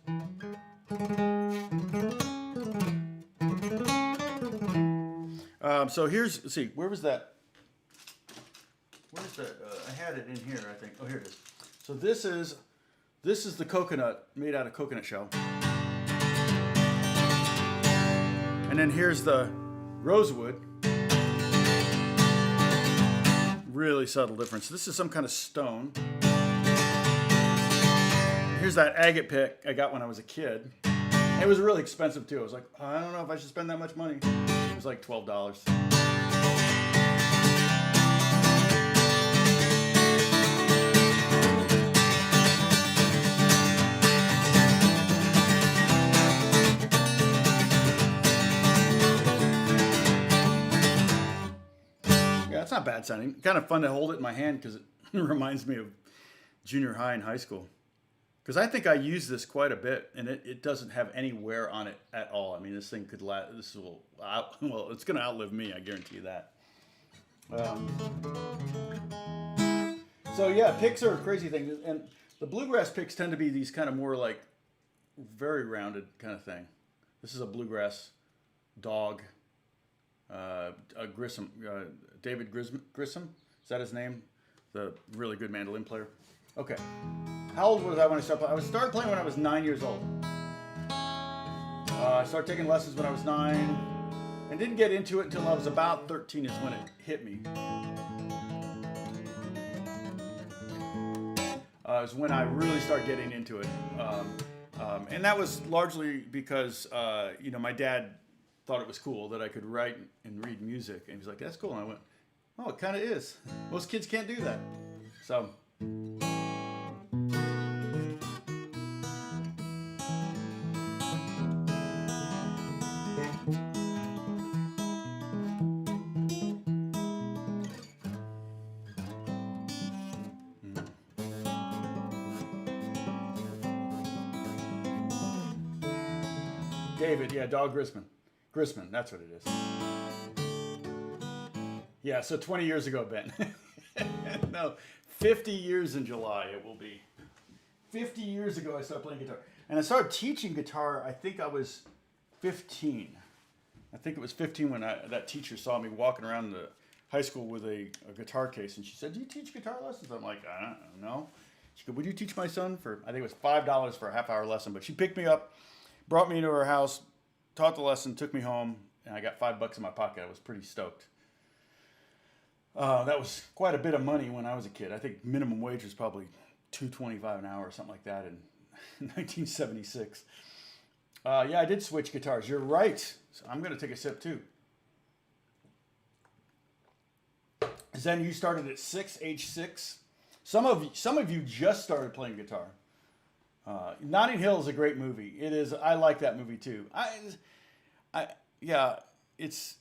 So let's see, where was that? Where's that? I had it in here, I think. Oh, here it is. So this is the coconut, made out of coconut shell. And then here's the rosewood. Really subtle difference. This is some kind of stone. Here's that agate pick I got when I was a kid. It was really expensive too. I was like, I don't know if I should spend that much money. It was like $12. Yeah, it's not bad sounding. Kind of fun to hold it in my hand because it reminds me of junior high and high school. Because I think I use this quite a bit, and it doesn't have any wear on it at all. I mean, this thing could last. It's going to outlive me. I guarantee you that. So yeah, picks are a crazy thing, and the bluegrass picks tend to be these kind of more like very rounded kind of thing. This is a bluegrass dog, Grissom, David Grissom. Is that his name? The really good mandolin player. Okay. How old was I when I started playing? I started playing when I was 9 years old. I started taking lessons when I was 9 and didn't get into it until I was about 13 is when it hit me. Is when I really started getting into it. And that was largely because, my dad thought it was cool that I could write and read music. And he was like, that's cool. And I went, oh, it kind of is. Most kids can't do that. So... David, yeah, Dog Grisman. Grisman, that's what it is. Yeah, so 20 years ago, Ben. No, 50 years in July it will be. 50 years ago I started playing guitar. And I started teaching guitar, I think I was 15. I think it was 15 when that teacher saw me walking around the high school with a guitar case. And she said, do you teach guitar lessons? I'm like, I don't know. She said, would you teach my son for, I think it was $5 for a half-hour lesson. But she picked me up, brought me into her house, taught the lesson, took me home, and I got $5 in my pocket. I was pretty stoked. That was quite a bit of money when I was a kid. I think minimum wage was probably $2.25 an hour or something like that in 1976. Yeah, I did switch guitars. You're right. So I'm going to take a sip too. Then you started at age 6. Some of you just started playing guitar. Notting Hill is a great movie. It is. I like that movie too. Yeah, it's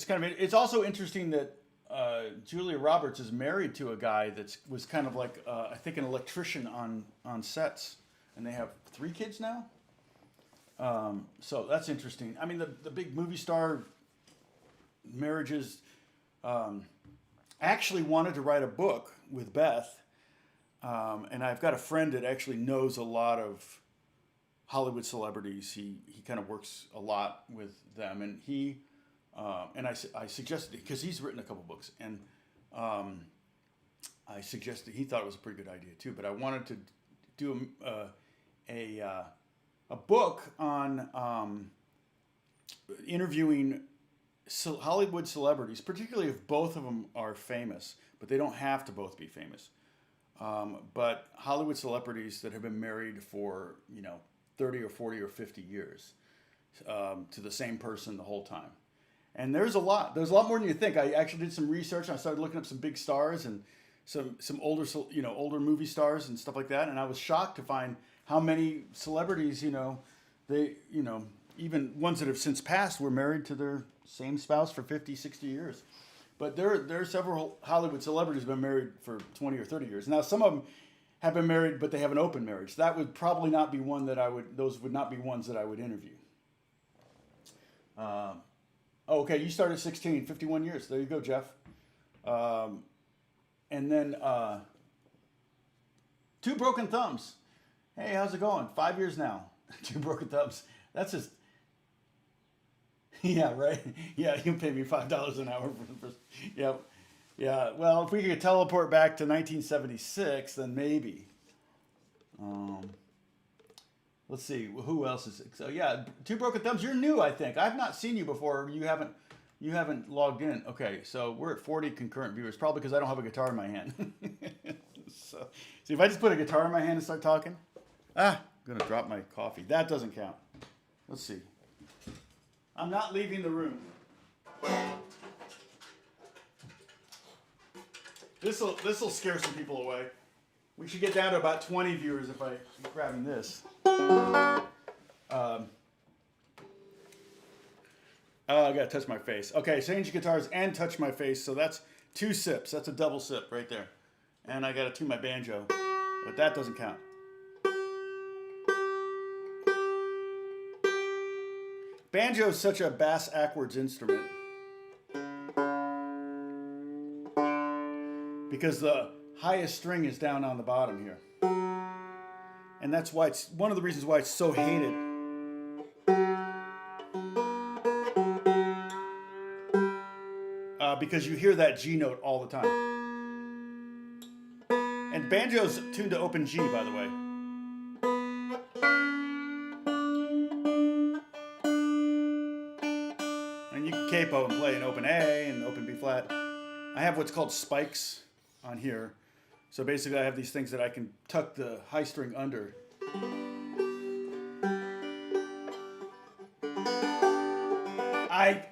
kind of. It's also interesting that Julia Roberts is married to a guy that was kind of like, I think, an electrician on sets. And they have 3 kids now. So that's interesting. I mean, the big movie star marriages. I actually wanted to write a book with Beth. And I've got a friend that actually knows a lot of Hollywood celebrities. He kind of works a lot with them. And I suggested, because he's written a couple books. And I suggested, he thought it was a pretty good idea too. But I wanted to do a book on interviewing Hollywood celebrities, particularly if both of them are famous, but they don't have to both be famous. But Hollywood celebrities that have been married for 30 or 40 or 50 years to the same person the whole time. And there's a lot more than you think. I actually did some research. And I started looking up some big stars and some older movie stars and stuff like that. And I was shocked to find how many celebrities, even ones that have since passed, were married to their same spouse for 50, 60 years. But there are several Hollywood celebrities who have been married for 20 or 30 years. Now, some of them have been married, but they have an open marriage. That would probably not be one that those would not be ones that I would interview. Okay, you started at 16, 51 years. There you go, Jeff. And then 2 broken thumbs. Hey, how's it going? 5 years now. 2 broken thumbs. That's just... Yeah, right? Yeah, you pay me $5 an hour for yeah. Yeah, well, if we could teleport back to 1976, then maybe. Let's see, who else is... So, yeah, 2 broken thumbs. You're new, I think. I've not seen you before. You haven't logged in. Okay, so we're at 40 concurrent viewers, probably because I don't have a guitar in my hand. So, see, if I just put a guitar in my hand and start talking... I'm going to drop my coffee. That doesn't count. Let's see. I'm not leaving the room. This'll scare some people away. We should get down to about 20 viewers if I'm grabbing this. I got to touch my face. Okay, change guitars and touch my face. So that's 2 sips. That's a double sip right there. And I got to tune my banjo. But that doesn't count. Banjo is such a bass-ackwards instrument because the highest string is down on the bottom here. And that's why it's one of the reasons why it's so hated. Because you hear that G note all the time. And banjo's tuned to open G, by the way. Capo and play an open A and open B flat. I have what's called spikes on here. So basically I have these things that I can tuck the high string under. I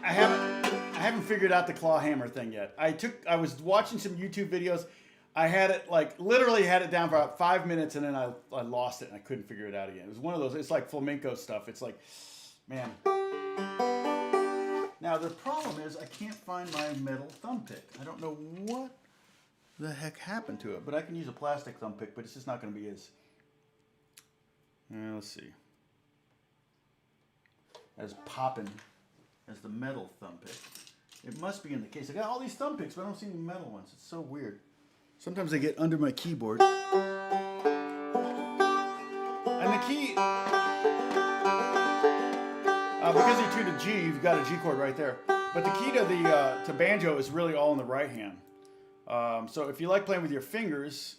haven't figured out the claw hammer thing yet. I was watching some YouTube videos. I had it literally had it down for about 5 minutes and then I lost it and I couldn't figure it out again. It was one of those, it's like flamenco stuff. It's like, man. Now, the problem is I can't find my metal thumb pick. I don't know what the heck happened to it, but I can use a plastic thumb pick, but it's just not going to be let's see, as poppin' as the metal thumb pick. It must be in the case. I got all these thumb picks, but I don't see any metal ones. It's so weird. Sometimes they get under my keyboard. And the key... because you tuned to G, you've got a G chord right there. But the key to banjo is really all in the right hand. So if you like playing with your fingers,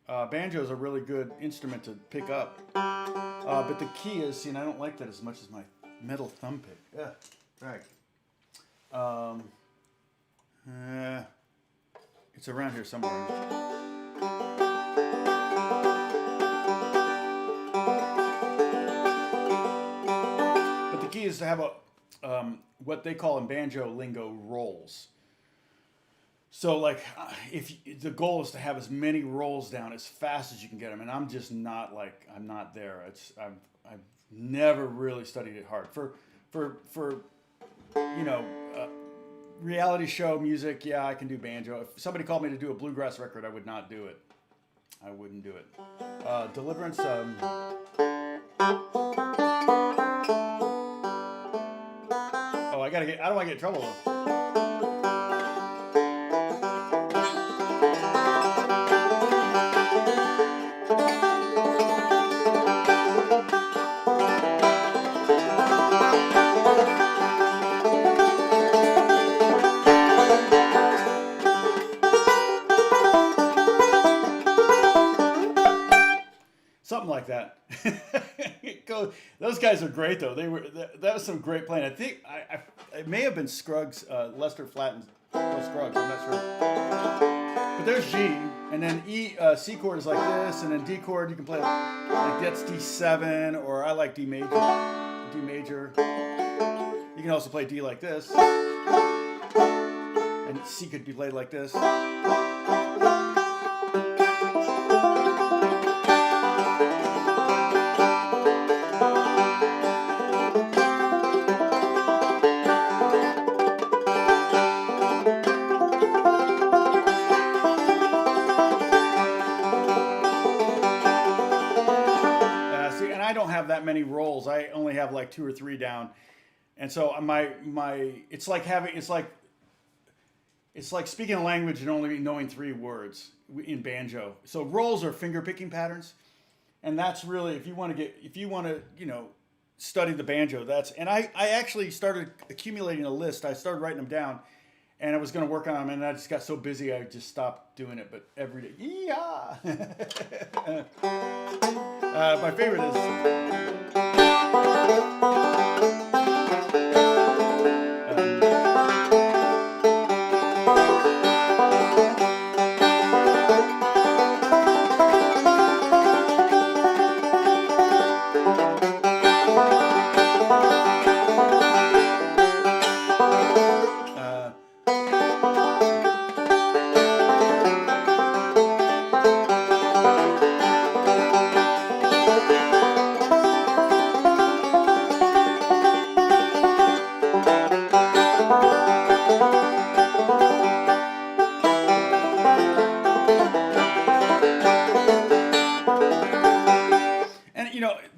banjo is a really good instrument to pick up. But the key is, and I don't like that as much as my metal thumb pick. Yeah, right. It's around here somewhere. Is to have what they call in banjo lingo rolls. So if the goal is to have as many rolls down as fast as you can get them, and I'm just not I'm not there. I've never really studied it hard for reality show music, yeah, I can do banjo. If somebody called me to do a bluegrass record, I would not do it. I wouldn't do it. Deliverance. Oh, I don't want to get in trouble though. Something like that. Those guys are great though. That was some great playing. I think it may have been Scruggs, Lester Flatten's Scruggs. I'm not sure. But there's G, and then C chord is like this, and then D chord you can play like that's D7, or I like D major. D major. You can also play D like this, and C could be played like this. That many rolls. I only have like 2 or 3 down, and so it's like speaking a language and only knowing 3 words in banjo. So rolls are finger picking patterns, and that's really if you want to study the banjo. And I actually started accumulating a list. I started writing them down, and I was going to work on them, and I just got so busy I just stopped doing it. But every day, yeah. My favorite is.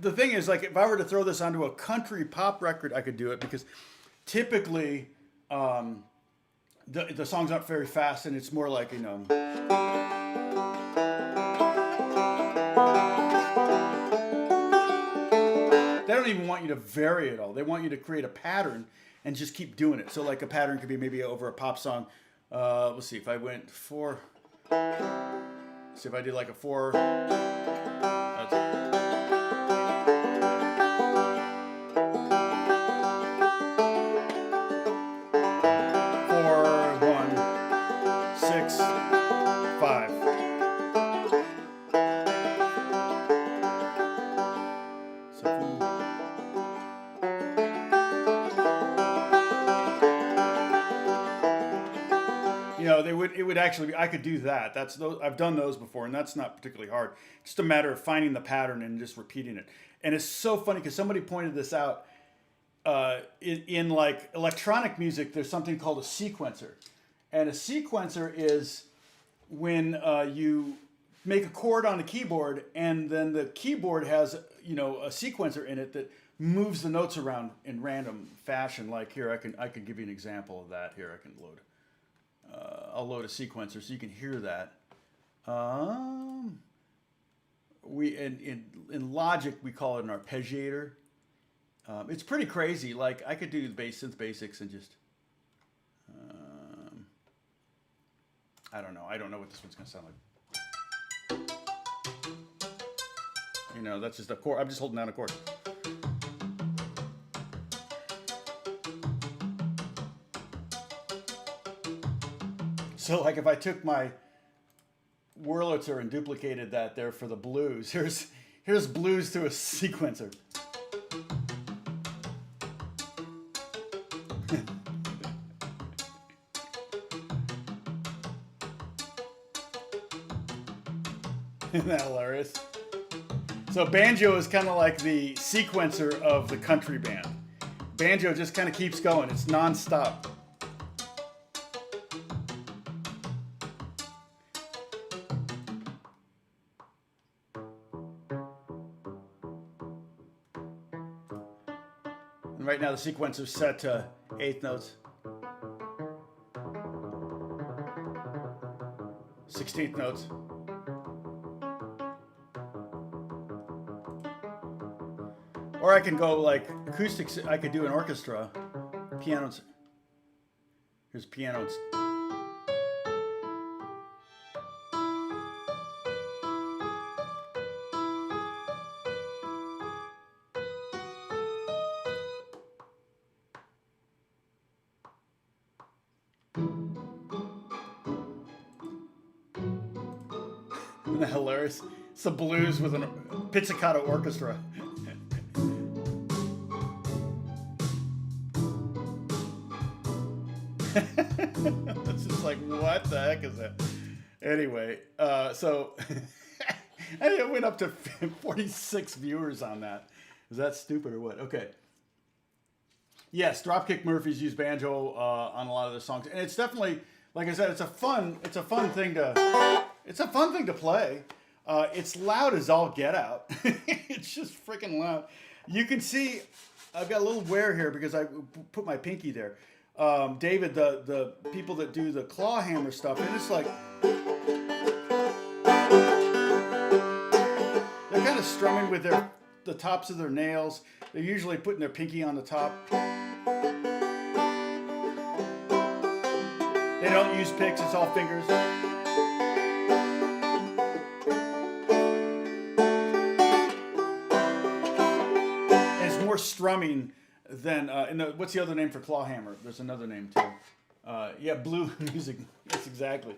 The thing is, like, if I were to throw this onto a country pop record, I could do it because typically the songs aren't very fast, and it's more like, They don't even want you to vary it all. They want you to create a pattern and just keep doing it. So, like, a pattern could be maybe over a pop song. Let's see, if I went 4. See if I did like a 4. It would actually be, I could do that. I've done those before, and that's not particularly hard. Just a matter of finding the pattern and just repeating it. And it's so funny because somebody pointed this out. In like electronic music, there's something called a sequencer, and a sequencer is when you make a chord on the keyboard, and then the keyboard has a sequencer in it that moves the notes around in random fashion. Like here, I can give you an example of that. Here, I can load. I'll load a sequencer so you can hear that. In Logic we call it an arpeggiator. It's pretty crazy. Like I could do the synth basics and just I don't know what this one's gonna sound like. That's just a chord. I'm just holding down a chord. So like if I took my Wurlitzer and duplicated that there for the blues, here's blues through a sequencer. Isn't that hilarious? So banjo is kind of like the sequencer of the country band. Banjo just kind of keeps going. It's non-stop. right now the sequence is set to eighth notes, 16th notes. Or I can go like acoustics. I could do an orchestra, pianos. Here's pianos. Isn't that hilarious? It's the blues with a pizzicato orchestra. It's just like, what the heck is that? Anyway, so I went up to 46 viewers on that. Is that stupid or what? Okay. Yes, Dropkick Murphys use banjo on a lot of their songs, and it's definitely, like I said, it's a fun thing to play. It's loud as all get out. It's just freaking loud. You can see I've got a little wear here because I put my pinky there. David, the people that do the claw hammer stuff, and it's like they're kind of strumming with the tops of their nails. They're usually putting their pinky on the top. They don't use picks, it's all fingers. And it's more strumming than, what's the other name for claw hammer? There's another name too. Yeah, blue music. Yes, exactly.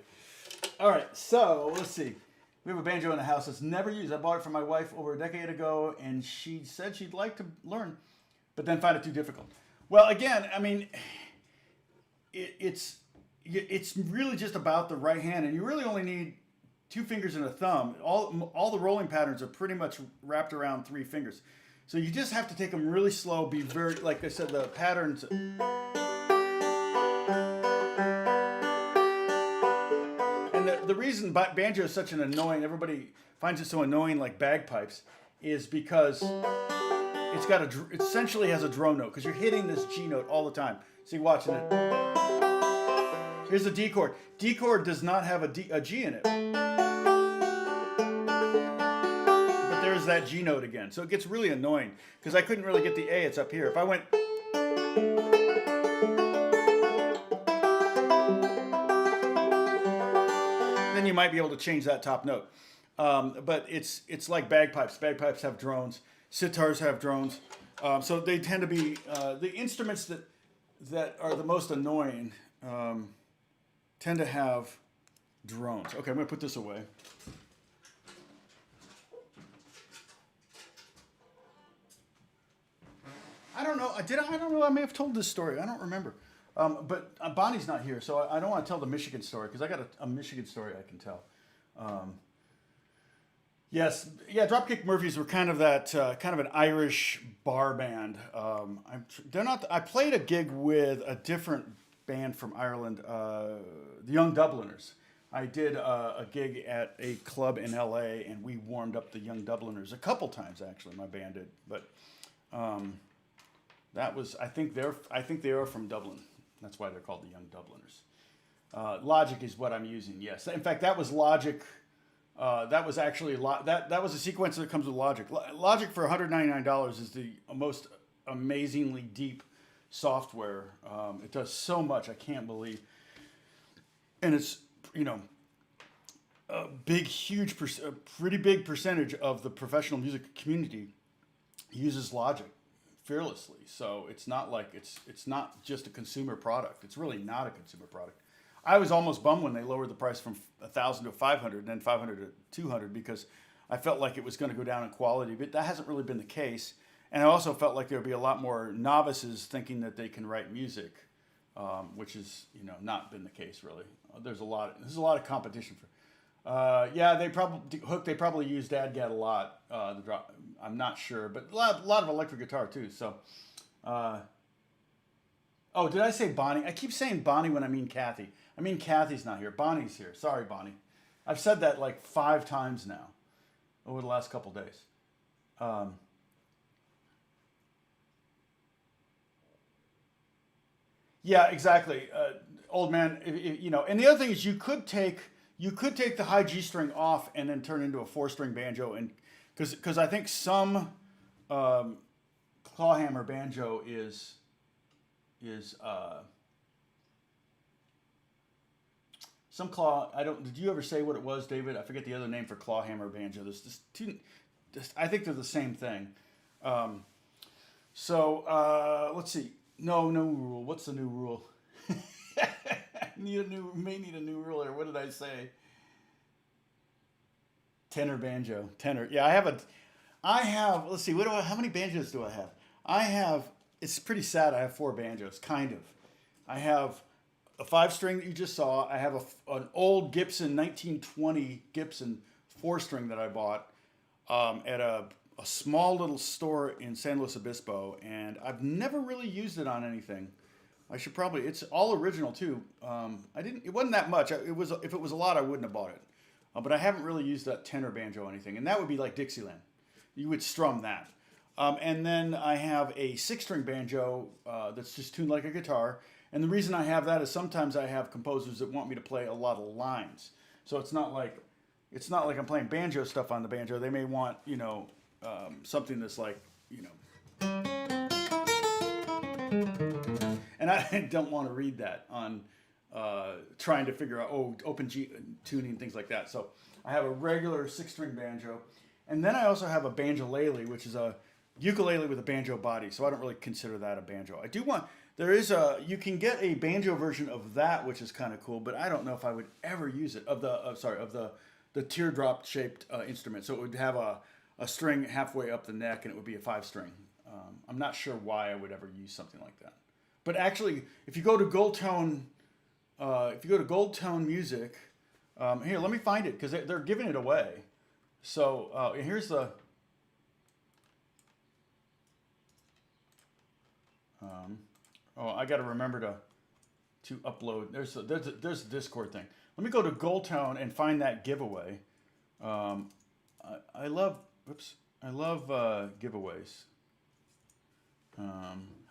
All right, so let's see. We have a banjo in the house that's never used. I bought it for my wife over a decade ago, and she said she'd like to learn, but then found it too difficult. Well, again, I mean, it's really just about the right hand, and you really only need 2 fingers and a thumb. All the rolling patterns are pretty much wrapped around 3 fingers. So you just have to take them really slow, be very, like I said, the patterns. And the reason banjo is such an annoying, everybody finds it so annoying like bagpipes, is because it essentially has a drone note, because you're hitting this G note all the time. So you're watching it. Here's the D chord. D chord does not have a G in it. But there's that G note again. So it gets really annoying, because I couldn't really get the A, it's up here. If I went... then you might be able to change that top note. But it's like bagpipes. Bagpipes have drones. Sitars have drones. So they tend to be the instruments that are the most annoying tend to have drones. Okay, I'm going to put this away. I don't know. I don't know. I may have told this story. I don't remember. But Bonnie's not here, so I don't want to tell the Michigan story, because I got a Michigan story I can tell. Yes, yeah. Dropkick Murphys were kind of that kind of an Irish bar band. They're not. I played a gig with a different band from Ireland, the Young Dubliners. I did a gig at a club in LA, and we warmed up the Young Dubliners a couple times, actually. My band did, but that was. I think they are from Dublin. That's why they're called the Young Dubliners. Logic is what I'm using. Yes, in fact, that was Logic. That was actually that was a sequencer that comes with Logic. Logic for $199 is the most amazingly deep software. It does so much, I can't believe. And it's, a pretty big percentage of the professional music community uses Logic fearlessly. So it's not like it's not just a consumer product. It's really not a consumer product. I was almost bummed when they lowered the price from $1,000 to $500, and then $500 to $200, because I felt like it was going to go down in quality, but that hasn't really been the case. And I also felt like there would be a lot more novices thinking that they can write music, which is not been the case really. There's a lot of competition for. Yeah, they probably use DADGAD a lot. I'm not sure, but a lot of electric guitar too. So. Oh, did I say Bonnie? I keep saying Bonnie when I mean Kathy. I mean Kathy's not here. Bonnie's here. Sorry, Bonnie. I've said that like 5 times now over the last couple days. Yeah, exactly. Old man, you know. And the other thing is, you could take the high G string off and then turn into a four string banjo, and because I think some um, clawhammer banjo is some claw. I don't. Did you ever say what it was, David? I forget the other name for clawhammer banjo. There's this two. I think they're the same thing. Um, let's see. No, no rule. What's the new rule? May need a new rule here. What did I say? Tenor banjo. Tenor. Yeah, I have. Let's see. How many banjos do I have? I have. It's pretty sad. I have four banjos. Kind of. I have a five string that you just saw. I have an old Gibson 1920 Gibson four string that I bought at a small little store in San Luis Obispo, and I've never really used it on anything. I should probably. It's all original too. I didn't. It wasn't that much. It was. If it was a lot, I wouldn't have bought it. But I haven't really used that tenor banjo or anything, and that would be like Dixieland. You would strum that. And then I have a six-string banjo that's just tuned like a guitar. And the reason I have that is sometimes I have composers that want me to play a lot of lines. So it's not like I'm playing banjo stuff on the banjo. They may want something that's like and I don't want to read that on trying to figure out open G tuning, things like that. So I have a regular six-string banjo, and then I also have a banjolele, which is a ukulele with a banjo body. So I don't really consider that a banjo. You can get a banjo version of that, which is kind of cool, but I don't know if I would ever use it. Of the teardrop shaped instrument. So it would have a string halfway up the neck, and it would be a five string. I'm not sure why I would ever use something like that. But actually, if you go to Gold Tone Music, here, let me find it because they're giving it away. So here's the. I got to remember to upload. There's a Discord thing. Let me go to Gold Tone and find that giveaway. I love giveaways.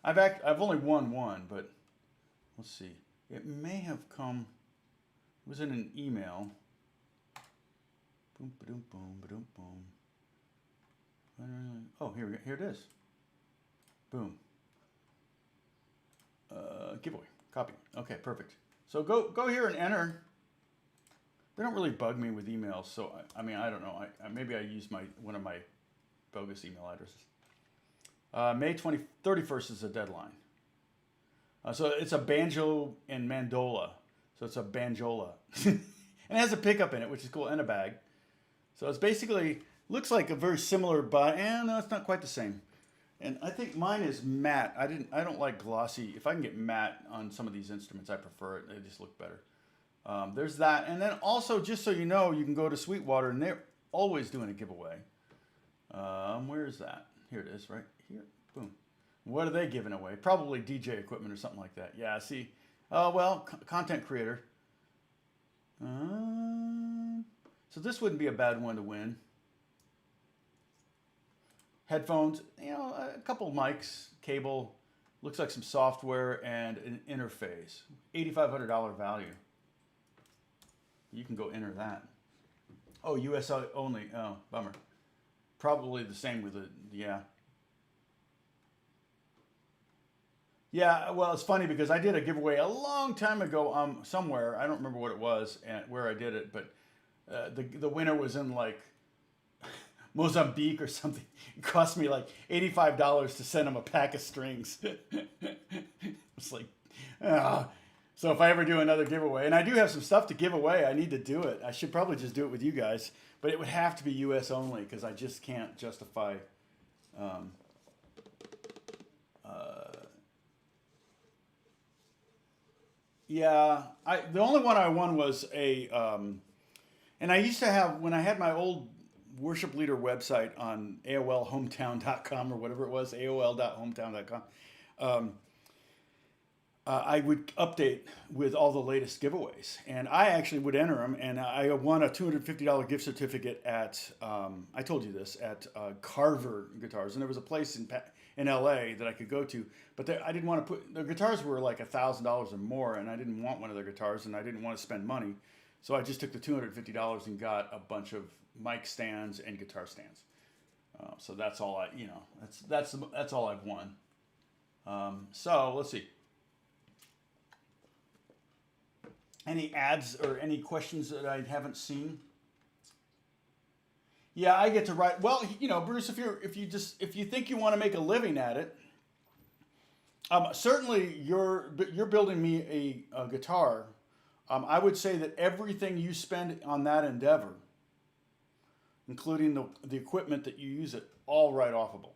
I've only won one, but let's see. It may have come. It was in an email. Boom, ba-doom, boom, ba-doom, boom. Oh, here it is. Boom. Giveaway. Copy. Okay, perfect. So go here and enter. They don't really bug me with emails, so I mean I don't know. Maybe I use one of my bogus email addresses. May 31st is the deadline. So it's a banjo and mandola. So it's a banjola. And it has a pickup in it, which is cool, and a bag. So it's basically, looks like a very similar, but no, it's not quite the same. And I think mine is matte. I don't like glossy. If I can get matte on some of these instruments, I prefer it. They just look better. There's that. And then also, just so you know, you can go to Sweetwater, and they're always doing a giveaway. Where is that? Here it is, right here. Boom. What are they giving away? Probably DJ equipment or something like that. Yeah, see. Content creator. So this wouldn't be a bad one to win. Headphones, a couple of mics, cable, looks like some software and an interface. $8,500 value. You can go enter that. Oh, US only. Oh, bummer. Probably the same with yeah. Yeah, well, it's funny because I did a giveaway a long time ago somewhere. I don't remember what it was and where I did it, but the winner was in like Mozambique or something. It cost me like $85 to send him a pack of strings. It's like, so if I ever do another giveaway, and I do have some stuff to give away, I need to do it. I should probably just do it with you guys, but it would have to be US only because I just can't justify. Yeah, the only one I won was and I used to have, when I had my old worship leader website on AOLhometown.com or whatever it was, AOL.hometown.com, I would update with all the latest giveaways. And I actually would enter them, and I won a $250 gift certificate at, I told you this, at Carver Guitars. And there was a place in LA that I could go to. But I didn't want to put, the guitars were like $1,000 or more, and I didn't want one of their guitars, and I didn't want to spend money. So I just took the $250 and got a bunch of mic stands and guitar stands. So that's all that's all I've won. So let's see. Any ads or any questions that I haven't seen? Yeah, I get to write. Well, Bruce, if you think you want to make a living at it, certainly you're building me a guitar. I would say that everything you spend on that endeavor, including the equipment that you use, it all write offable,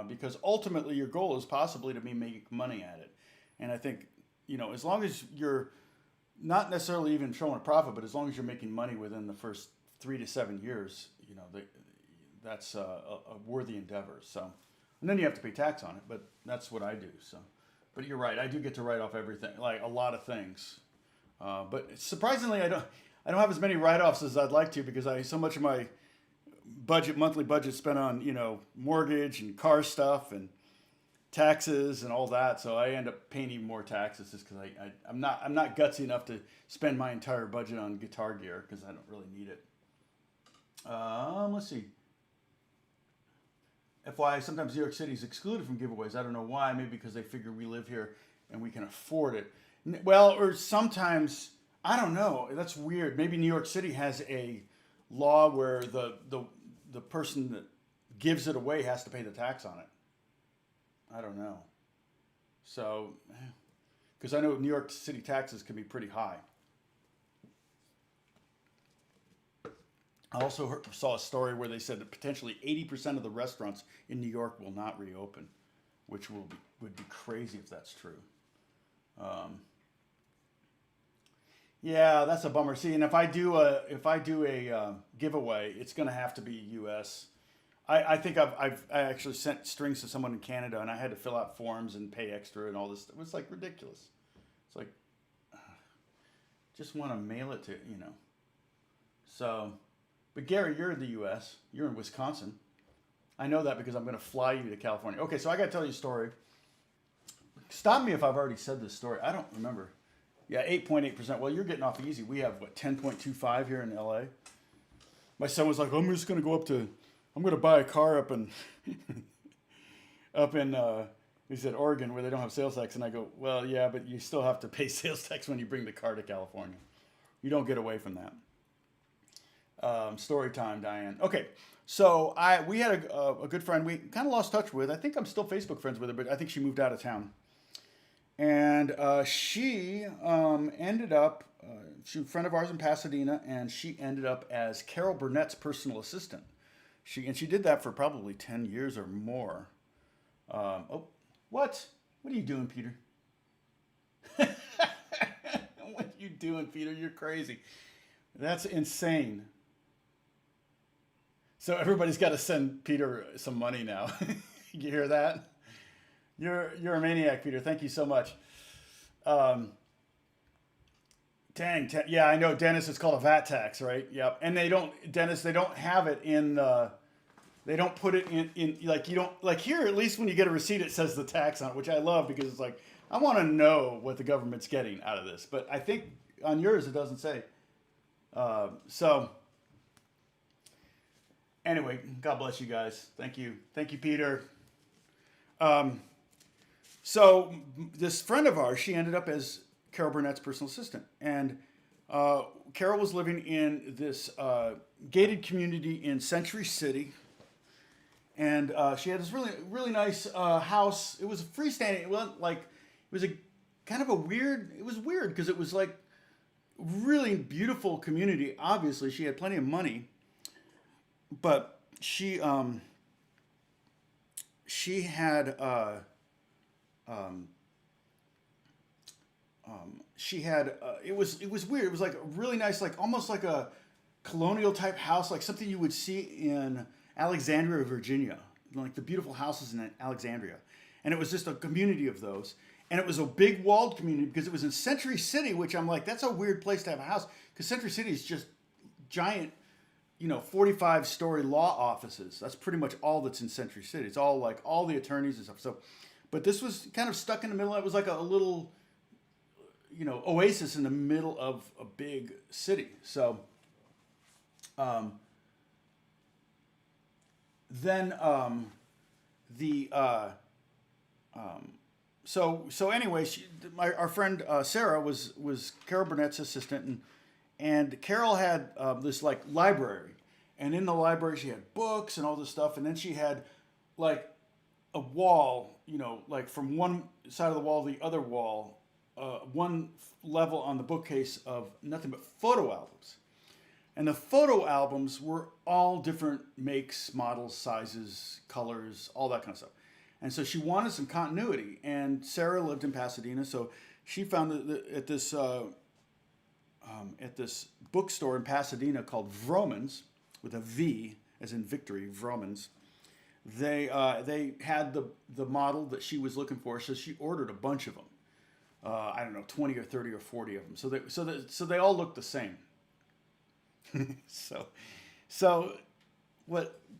because ultimately your goal is possibly to make money at it. And I think as long as you're not necessarily even showing a profit, but as long as you're making money within the first 3 to 7 years, that's a worthy endeavor. So, and then you have to pay tax on it, but that's what I do. So, but you're right, I do get to write off everything, like a lot of things. But surprisingly, I don't have as many write-offs as I'd like to, because so much of my monthly budget spent on mortgage and car stuff and taxes and all that, so I end up paying even more taxes just because I'm not gutsy enough to spend my entire budget on guitar gear, because I don't really need it. Let's see. FYI, sometimes New York City is excluded from giveaways. I don't know why. Maybe because they figure we live here and we can afford it. Well, or sometimes, I don't know. That's weird. Maybe New York City has a law where the person that gives it away has to pay the tax on it. I don't know. So, because I know New York City taxes can be pretty high. I also saw a story where they said that potentially 80% of the restaurants in New York will not reopen, which would be crazy if that's true. Yeah, that's a bummer. See, and if I do a giveaway, it's going to have to be U.S. I think I actually sent strings to someone in Canada, and I had to fill out forms and pay extra and all this. It was like ridiculous. It's like, just want to mail it to. So, but Gary, you're in the U.S. You're in Wisconsin. I know that because I'm going to fly you to California. Okay, so I got to tell you a story. Stop me if I've already said this story. I don't remember. Yeah, 8.8%. Well, you're getting off easy. We have, 10.25 here in L.A. My son was like, I'm just going to go I'm going to buy a car up in, he said, Oregon, where they don't have sales tax. And I go, well, yeah, but you still have to pay sales tax when you bring the car to California. You don't get away from that. Story time, Diane. Okay, so we had a good friend we kind of lost touch with. I think I'm still Facebook friends with her, but I think she moved out of town. And she ended up, she was a friend of ours in Pasadena, and she ended up as Carol Burnett's personal assistant. She did that for probably 10 years or more. What are you doing, Peter? What are you doing, Peter? You're crazy. That's insane. So everybody's got to send Peter some money now. You hear that? You're a maniac, Peter. Thank you so much. Yeah, I know, Dennis. It's called a VAT tax, right? Yep. And they don't have it in the. They don't put it in like, you don't, like here, at least when you get a receipt, it says the tax on it, which I love, because it's like, I want to know what the government's getting out of this. But I think on yours, it doesn't say. So anyway, God bless you guys. Thank you. Thank you, Peter. So this friend of ours, she ended up as Carol Burnett's personal assistant. And Carol was living in this gated community in Century City. And she had this really, really nice house. It was freestanding. It wasn't like, it was a kind of a weird, it was weird because it was like really beautiful community. Obviously, she had plenty of money. But she had, it was weird. It was like a really nice, like almost like a colonial type house, like something you would see in Alexandria, Virginia, like the beautiful houses in Alexandria. And it was just a community of those. And it was a big walled community because it was in Century City, which I'm like, that's a weird place to have a house, because Century City is just giant 45-story law offices. That's pretty much all that's in Century City. It's all like all the attorneys and stuff. So, but this was kind of stuck in the middle. It was like a little, oasis in the middle of a big city. So, then so anyway, our friend Sarah was Carol Burnett's assistant, and Carol had this like library, and in the library she had books and all this stuff, and then she had like a wall, like from one side of the wall to the other wall, one level on the bookcase of nothing but photo albums. And the photo albums were all different makes, models, sizes, colors, all that kind of stuff. And so she wanted some continuity. And Sarah lived in Pasadena, so she found that at this bookstore in Pasadena called Vrooman's, with a V as in victory, Vrooman's. They had the model that she was looking for, so she ordered a bunch of them. I don't know, 20 or 30 or 40 of them. So they all looked the same.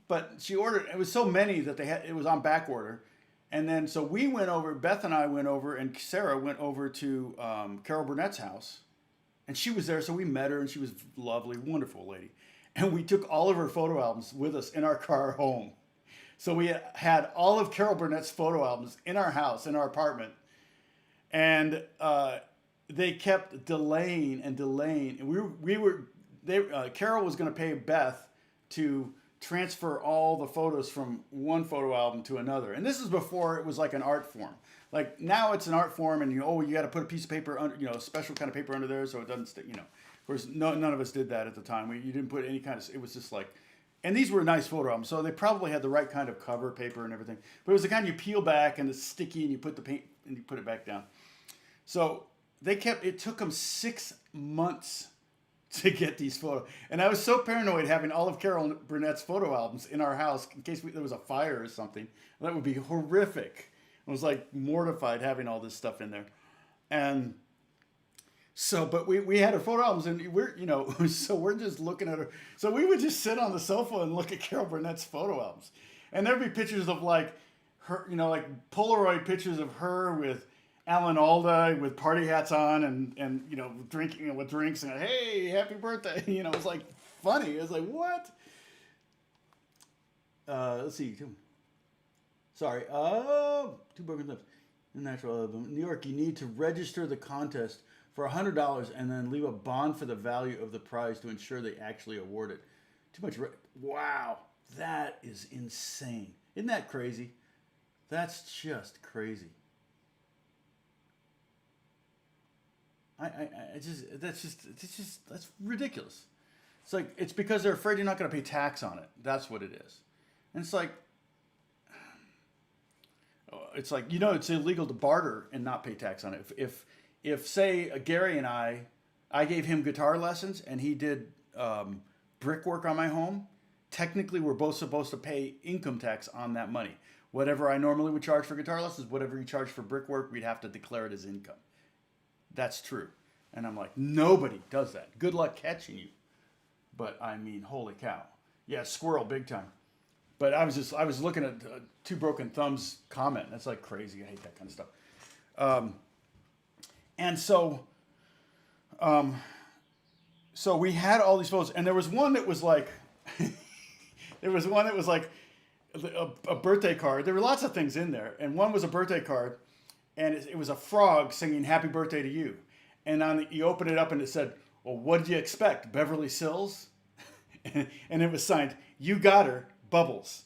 But she ordered, it was so many that it was on back order. And then, so we went over, Beth and I went over, and Sarah went over to Carol Burnett's house, and she was there. So we met her, and she was lovely, wonderful lady. And we took all of her photo albums with us in our car home. So we had all of Carol Burnett's photo albums in our house, in our apartment. And they kept delaying and delaying. And Carol was going to pay Beth to transfer all the photos from one photo album to another. And this is before it was like an art form. Like now it's an art form, and you got to put a piece of paper under, a special kind of paper under there so it doesn't stay, Of course, none of us did that at the time. You didn't put any kind of, it was just like, and these were nice photo albums, so they probably had the right kind of cover paper and everything. But it was the kind you peel back and it's sticky, and you put the paint and you put it back down. So it took them 6 months to get these photos. And I was so paranoid having all of Carol Burnett's photo albums in our house in case there was a fire or something. That would be horrific. I was like mortified having all this stuff in there. And so, but we had her photo albums, and so we're just looking at her. So we would just sit on the sofa and look at Carol Burnett's photo albums. And there'd be pictures of like her, like Polaroid pictures of her with Alan Alda with party hats on and drinking with drinks and hey, happy birthday. It was like funny. It was like, what? Let's see. Sorry. Two broken lips. Natural album. New York, you need to register the contest for $100 and then leave a bond for the value of the prize to ensure they actually award it. Too much. Wow. That is insane. Isn't that crazy? That's just crazy. That's ridiculous. It's like, it's because they're afraid you're not going to pay tax on it. That's what it is. And it's like, it's illegal to barter and not pay tax on it. If say Gary and I gave him guitar lessons and he did brickwork on my home, technically we're both supposed to pay income tax on that money. Whatever I normally would charge for guitar lessons, whatever you charge for brickwork, we'd have to declare it as income. That's true. And I'm like, nobody does that. Good luck catching you. But I mean, holy cow. Yeah, squirrel big time. But I was looking at Two Broken Thumbs comment. That's like crazy. I hate that kind of stuff. And so we had all these photos, and there was one that was like, a birthday card. There were lots of things in there, and one was a birthday card. And it was a frog singing "Happy Birthday to You," and you open it up and it said, "Well, what did you expect, Beverly Sills?" and it was signed, "You got her, Bubbles."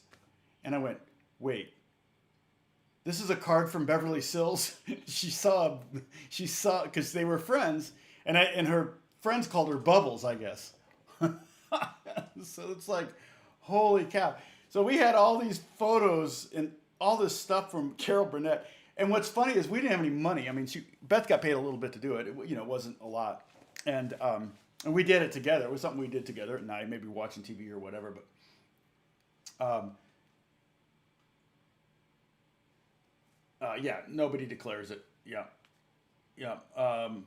And I went, "Wait, this is a card from Beverly Sills?" she saw because they were friends, and her friends called her Bubbles, I guess. So it's like, holy cow! So we had all these photos and all this stuff from Carol Burnett. And what's funny is we didn't have any money. I mean, Beth got paid a little bit to do it. It wasn't a lot. And we did it together. It was something we did together at night, maybe watching TV or whatever. But yeah, nobody declares it. Yeah.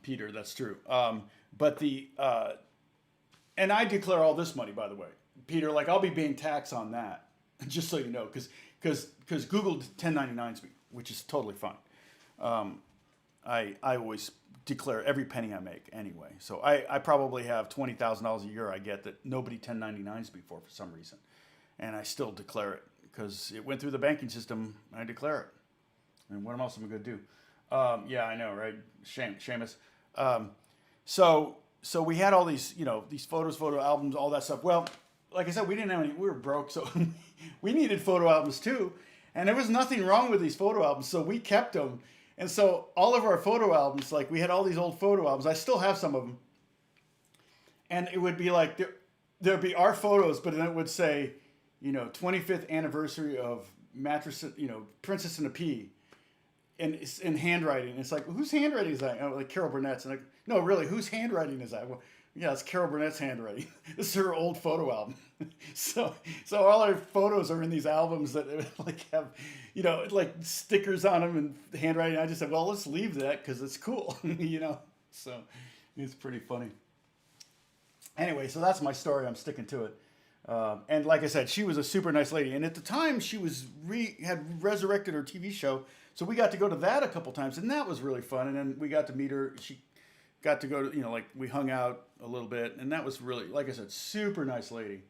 Peter, that's true. And I declare all this money, by the way. Peter, like I'll be paying tax on that, just so you know, because Google 1099s me, which is totally fine. I always declare every penny I make anyway. So I probably have $20,000 a year I get that nobody 1099s me for some reason. And I still declare it because it went through the banking system. I declare it. And what else am I going to do? Yeah, I know, right? Seamus. So we had all these, these photo albums, all that stuff. Well, like I said, we didn't have any, we were broke. So we needed photo albums too. And there was nothing wrong with these photo albums. So we kept them. And so all of our photo albums, like we had all these old photo albums. I still have some of them. And it would be like, there'd be our photos, but then it would say, 25th anniversary of Mattress, Princess and a Pea. And it's in handwriting. It's like, whose handwriting is that? Like Carol Burnett's. And like, no, really, whose handwriting is that? Well, yeah, it's Carol Burnett's handwriting. This is her old photo album. So all our photos are in these albums that like have, like stickers on them and handwriting. I just said, well, let's leave that because it's cool, So it's pretty funny. Anyway, so that's my story. I'm sticking to it. And like I said, she was a super nice lady. And at the time, she was had resurrected her TV show. So we got to go to that a couple times, and that was really fun. And then we got to meet her. She got to go to, like we hung out a little bit, and that was really, like I said, super nice lady.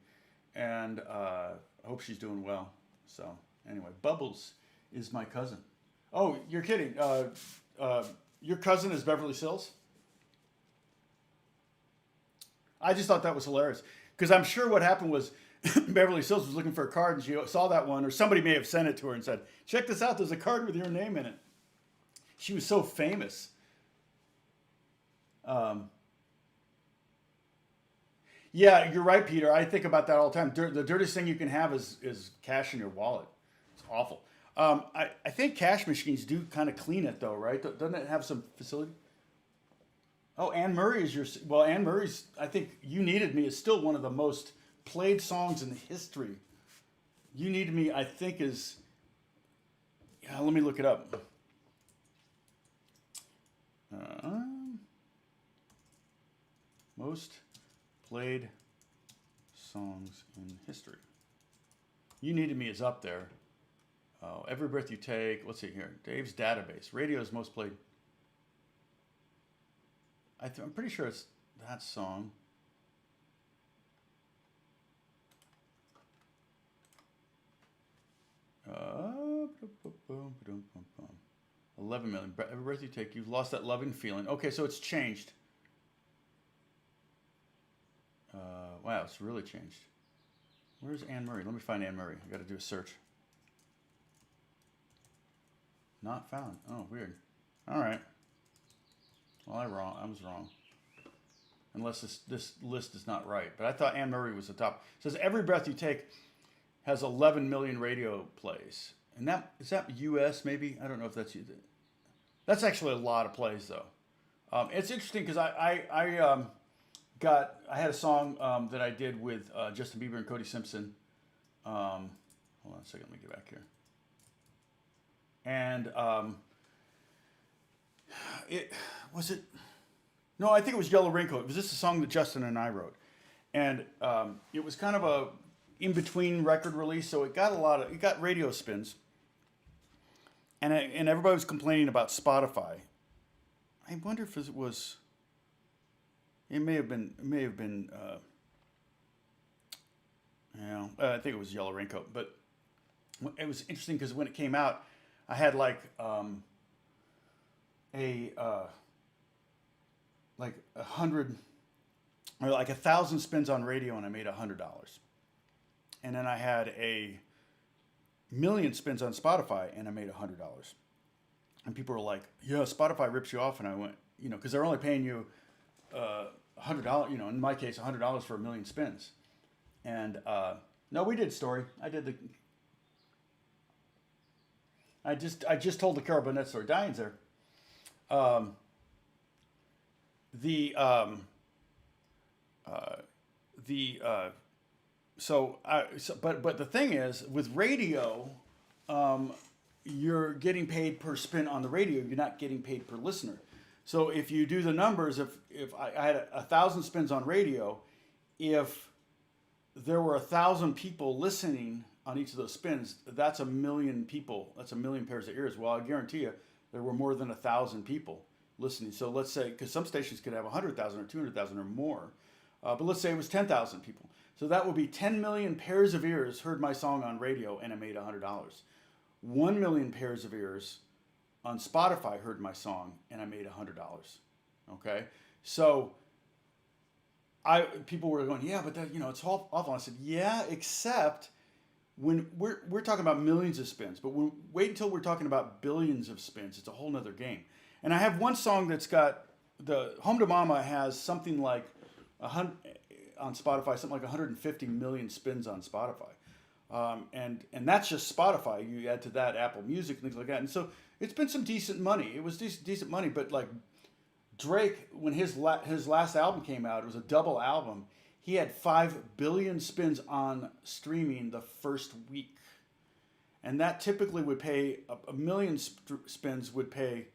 And I hope she's doing well. So anyway, Bubbles is my cousin. Oh, you're kidding. Your cousin is Beverly Sills? I just thought that was hilarious. Because I'm sure what happened was Beverly Sills was looking for a card and she saw that one, or somebody may have sent it to her and said, check this out, there's a card with your name in it. She was so famous. Yeah, you're right, Peter. I think about that all the time. The dirtiest thing you can have is cash in your wallet. It's awful. I think cash machines do kind of clean it though, right? Doesn't it have some facility? Oh, Anne Murray is Anne Murray's, I think You Needed Me is still one of the most played songs in history. You Needed Me, I think is, let me look it up. Most played songs in history. You Needed Me is up there. Oh, Every Breath You Take. Let's see here. Dave's Database. Radio's most played. I'm pretty sure it's that song. Uh, 11 million. Every breath you take, you've lost that loving feeling. Okay, so it's changed. Wow, it's really changed. Where's Anne Murray? Let me find Anne Murray. I got to do a search. Not found. Oh, weird. All right. Well, I was wrong. Unless this list is not right. But I thought Anne Murray was the top. It says Every Breath You Take has 11 million radio plays. And is that US maybe? I don't know if that's you. That's actually a lot of plays though. It's interesting because I had a song that I did with Justin Bieber and Cody Simpson. Hold on a second, let me get back here. And no, I think it was Yellow Raincoat. It was just a song that Justin and I wrote. And it was kind of a in-between record release, so it got radio spins. And everybody was complaining about Spotify. I wonder if it may have been I think it was Yellow Raincoat. But it was interesting because when it came out, I had like 100 or like 1,000 spins on radio, and I made $100. And then I had 1,000,000 spins on Spotify, and I made $100. And people were like, "Yeah, Spotify rips you off." And I went, because they're only paying you $100. In my case, $100 for 1,000,000 spins. And no, we did story. I just told the Carol Burnett story. Diane's there. But the thing is, with radio, you're getting paid per spin on the radio. You're not getting paid per listener. So if you do the numbers, if I had 1,000 spins on radio, if there were 1,000 people listening on each of those spins, that's a million people. That's a million pairs of ears. Well, I guarantee you, there were more than 1,000 people listening. So let's say, because some stations could have 100,000 or 200,000 or more, but let's say it was 10,000 people. So that would be 10 million pairs of ears heard my song on radio and I made $100. 1 million pairs of ears on Spotify heard my song and I made $100. Okay, so people were going, yeah, but that, it's all awful. I said, yeah, except when we're talking about millions of spins, but wait until we're talking about billions of spins. It's a whole nother game. And I have one song that's got the Home to Mama has something like 100 on Spotify, something like 150 million spins on Spotify. And that's just Spotify. You add to that Apple Music and things like that. And so it's been some decent money. It was decent money, but like Drake, when his last album came out, it was a double album. He had 5 billion spins on streaming the first week. And that typically would pay, a million spins would pay,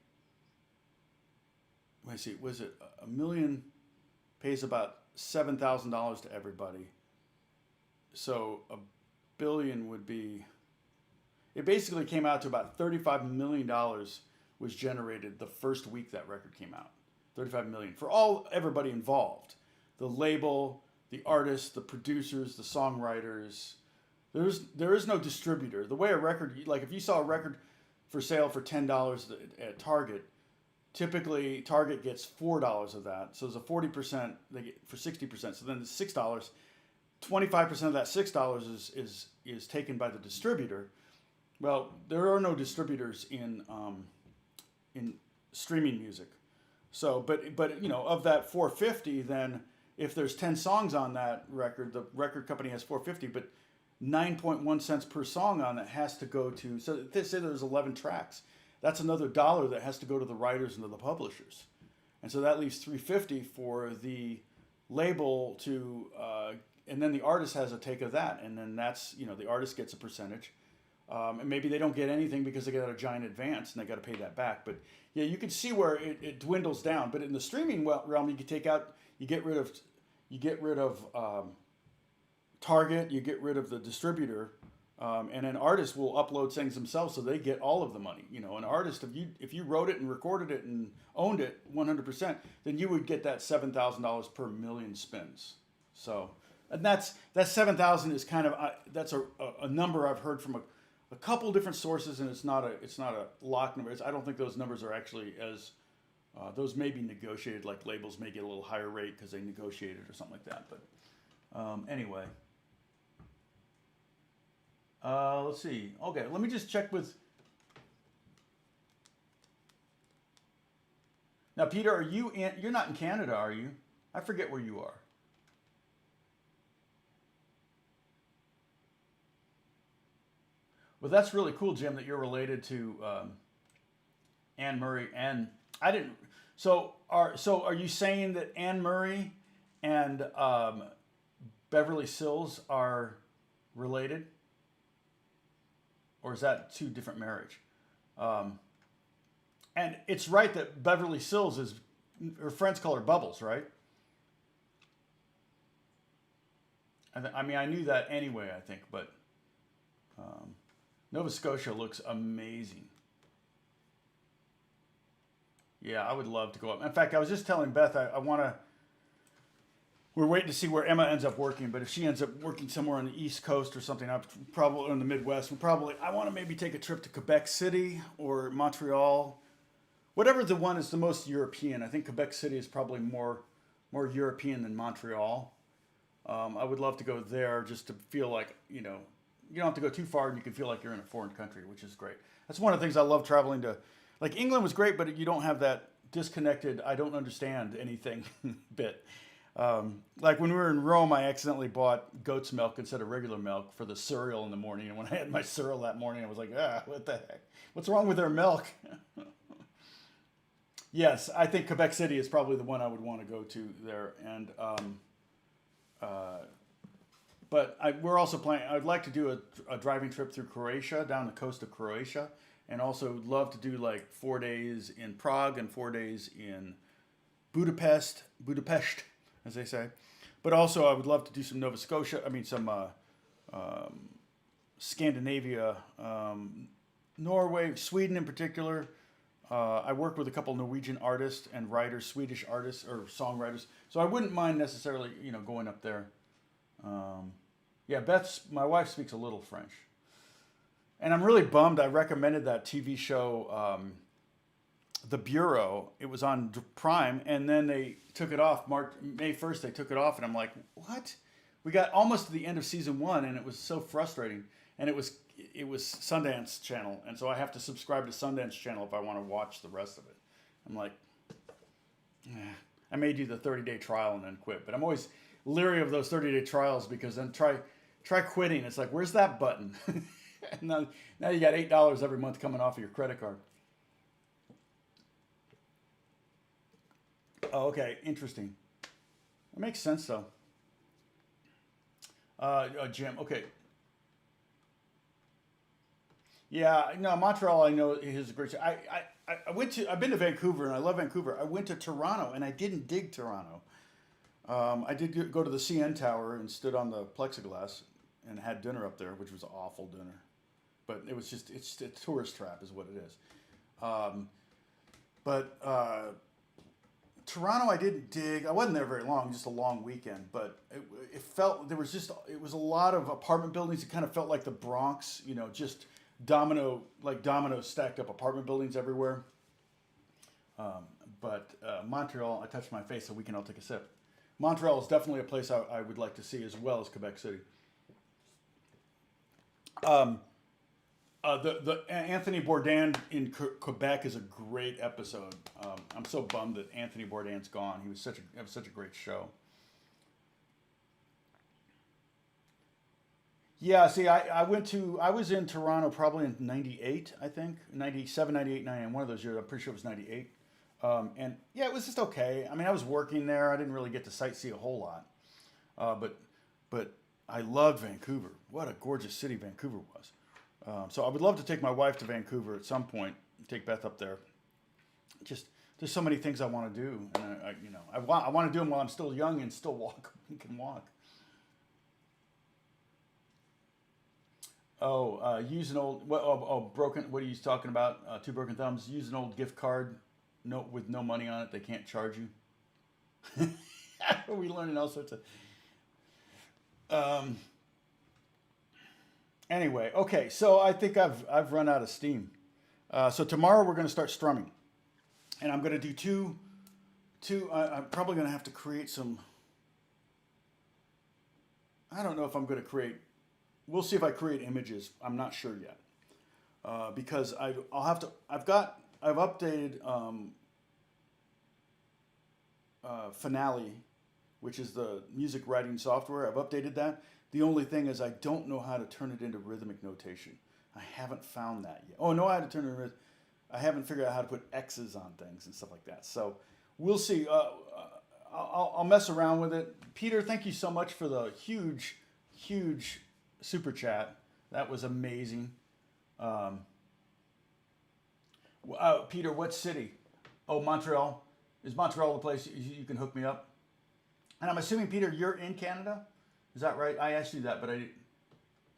let me see, was it a million pays about $7,000 to everybody. So a billion would be, it basically came out to about $35 million was generated the first week that record came out. 35 million for everybody involved. The label, the artists, the producers, the songwriters. There is no distributor. The way a record, like if you saw a record for sale for $10 at Target, typically Target gets $4 of that. So there's a 40% they get for 60%. So then the $6, 25% of that $6 is taken by the distributor. Well, there are no distributors in streaming music. So, but of that 450, then if there's 10 songs on that record, the record company has 450, but 9.1 cents per song on it has to go to. So they say there's 11 tracks. That's another $1 that has to go to the writers and to the publishers, and so that leaves 350 for the label to, and then the artist has a take of that, and then that's the artist gets a percentage. And maybe they don't get anything because they got a giant advance and they got to pay that back. But yeah, you can see where it dwindles down. But in the streaming realm, you get rid of Target, you get rid of the distributor, and an artist will upload things themselves, so they get all of the money. An artist, if you wrote it and recorded it and owned it 100%, then you would get that $7,000 per million spins. So, and that 7,000 is kind of that's a number I've heard from a couple different sources, and it's not a lock number. I don't think those numbers are actually as those may be negotiated. Like labels may get a little higher rate because they negotiated or something like that. But anyway, let's see. Okay, let me just check with. Now, Peter, you're not in Canada, are you? I forget where you are. Well, that's really cool, Jim, that you're related to Anne Murray. And I didn't. So are you saying that Anne Murray and Beverly Sills are related, or is that two different marriage? And it's right that Beverly Sills is her friends call her Bubbles, right? I mean, I knew that anyway, I think, but. Nova Scotia looks amazing. Yeah, I would love to go up. In fact, I was just telling Beth, I want to, we're waiting to see where Emma ends up working, but if she ends up working somewhere on the East Coast or something, probably in the Midwest, I want to maybe take a trip to Quebec City or Montreal, whatever the one is the most European. I think Quebec City is probably more European than Montreal. I would love to go there just to feel like, you don't have to go too far and you can feel like you're in a foreign country, which is great. That's one of the things I love traveling to. Like England was great, but you don't have that disconnected, I don't understand anything bit. Like when we were in Rome, I accidentally bought goat's milk instead of regular milk for the cereal in the morning. And when I had my cereal that morning, I was like, what the heck? What's wrong with their milk? Yes, I think Quebec City is probably the one I would want to go to there. And but we're also planning, I'd like to do a driving trip through Croatia, down the coast of Croatia, and also love to do like 4 days in Prague and 4 days in Budapest, as they say. But also, I would love to do some Nova Scotia. I mean, some Scandinavia, Norway, Sweden in particular. I work with a couple Norwegian artists and writers, Swedish artists or songwriters. So I wouldn't mind necessarily, going up there. Yeah, my wife speaks a little French. And I'm really bummed. I recommended that TV show, The Bureau. It was on Prime, and then they took it off. May 1st, they took it off, and I'm like, what? We got almost to the end of season 1, and it was so frustrating. And it was Sundance Channel, and so I have to subscribe to Sundance Channel if I want to watch the rest of it. I'm like, I may do the 30-day trial and then quit, but I'm always leery of those 30-day trials because then try quitting. It's like, where's that button? And now you got $8 every month coming off of your credit card. Oh, okay, interesting. That makes sense though. Jim, okay. Yeah, no, Montreal, I know is a great city. I've been to Vancouver and I love Vancouver. I went to Toronto and I didn't dig Toronto. I did go to the CN Tower and stood on the plexiglass and had dinner up there, which was an awful dinner. But it's a tourist trap is what it is. Toronto, I didn't dig. I wasn't there very long, just a long weekend. But it was a lot of apartment buildings. It kind of felt like the Bronx, just dominoes stacked up apartment buildings everywhere. Montreal, I touched my face so we can all take a sip. Montreal is definitely a place I would like to see as well as Quebec City. The Anthony Bourdain in Quebec is a great episode. I'm so bummed that Anthony Bourdain's gone. It was such a great show. Yeah, see, I was in Toronto probably in 98, I think. 97, 98, 99, one of those years. I'm pretty sure it was 98. And yeah, it was just okay. I mean, I was working there. I didn't really get to sightsee a whole lot. But I loved Vancouver. What a gorgeous city Vancouver was. So I would love to take my wife to Vancouver at some point, take Beth up there. Just, there's so many things I want to do. And I want to do them while I'm still young and still can walk. Use an old, broken, what are you talking about? Two broken thumbs. Use an old gift card with no money on it. They can't charge you. We learning all sorts of, anyway, okay. So I think I've run out of steam. So tomorrow we're going to start strumming and I'm going to do I'm probably going to have to create some, I don't know if I'm going to create, we'll see if I create images. I'm not sure yet. Because I've updated Finale, which is the music writing software. I've updated that. The only thing is I don't know how to turn it into rhythmic notation. I haven't found that yet. Oh, no, I haven't figured out how to put X's on things and stuff like that. So we'll see. I'll mess around with it. Peter, thank you so much for the huge super chat. That was amazing. Peter, what city? Oh, Montreal. Is Montreal the place you can hook me up? And I'm assuming, Peter, you're in Canada? Is that right? I asked you that, but I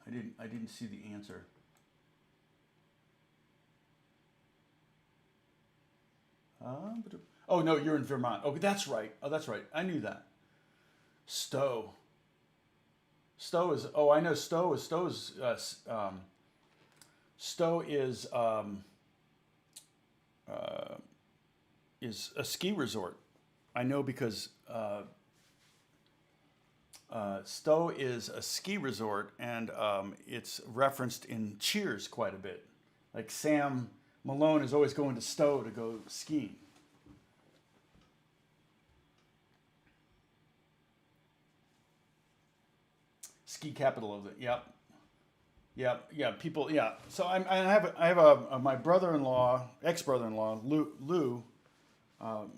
didn't see the answer. Oh no, you're in Vermont. Oh, that's right. I knew that. Stowe is. Oh, I know Stowe is. Stowe is a ski resort. I know because Stowe is a ski resort, and it's referenced in Cheers quite a bit. Like Sam Malone is always going to Stowe to go skiing. Ski capital of it. Yep. Yeah. People. Yeah. So I have my brother-in-law, ex-brother-in-law, Lou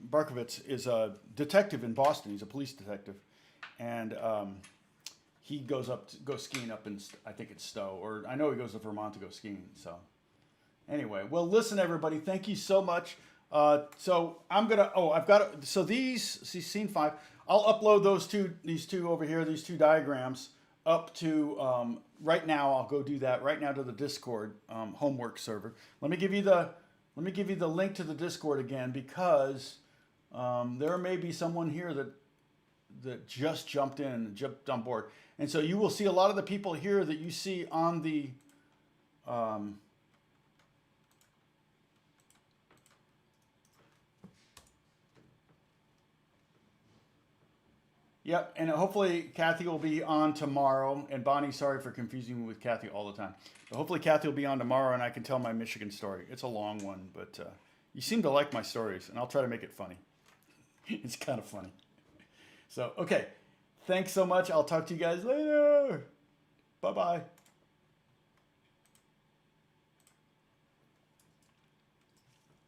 Barkovitz, is a detective in Boston. He's a police detective, and he goes skiing up in, I think it's Stowe, or I know he goes to Vermont to go skiing. So anyway, well, listen, everybody, thank you so much. So I'm gonna. Oh, I've got. So these, see, scene 5. I'll upload these two over here, these two diagrams up to, right now, I'll go do that right now to the Discord homework server. Let me give you the link to the Discord again, because there may be someone here that just jumped in, jumped on board. And so you will see a lot of the people here that you see on the yep, and hopefully Kathy will be on tomorrow. And Bonnie, sorry for confusing me with Kathy all the time. But hopefully Kathy will be on tomorrow and I can tell my Michigan story. It's a long one, but you seem to like my stories, and I'll try to make it funny. It's kind of funny. So, okay. Thanks so much. I'll talk to you guys later. Bye-bye.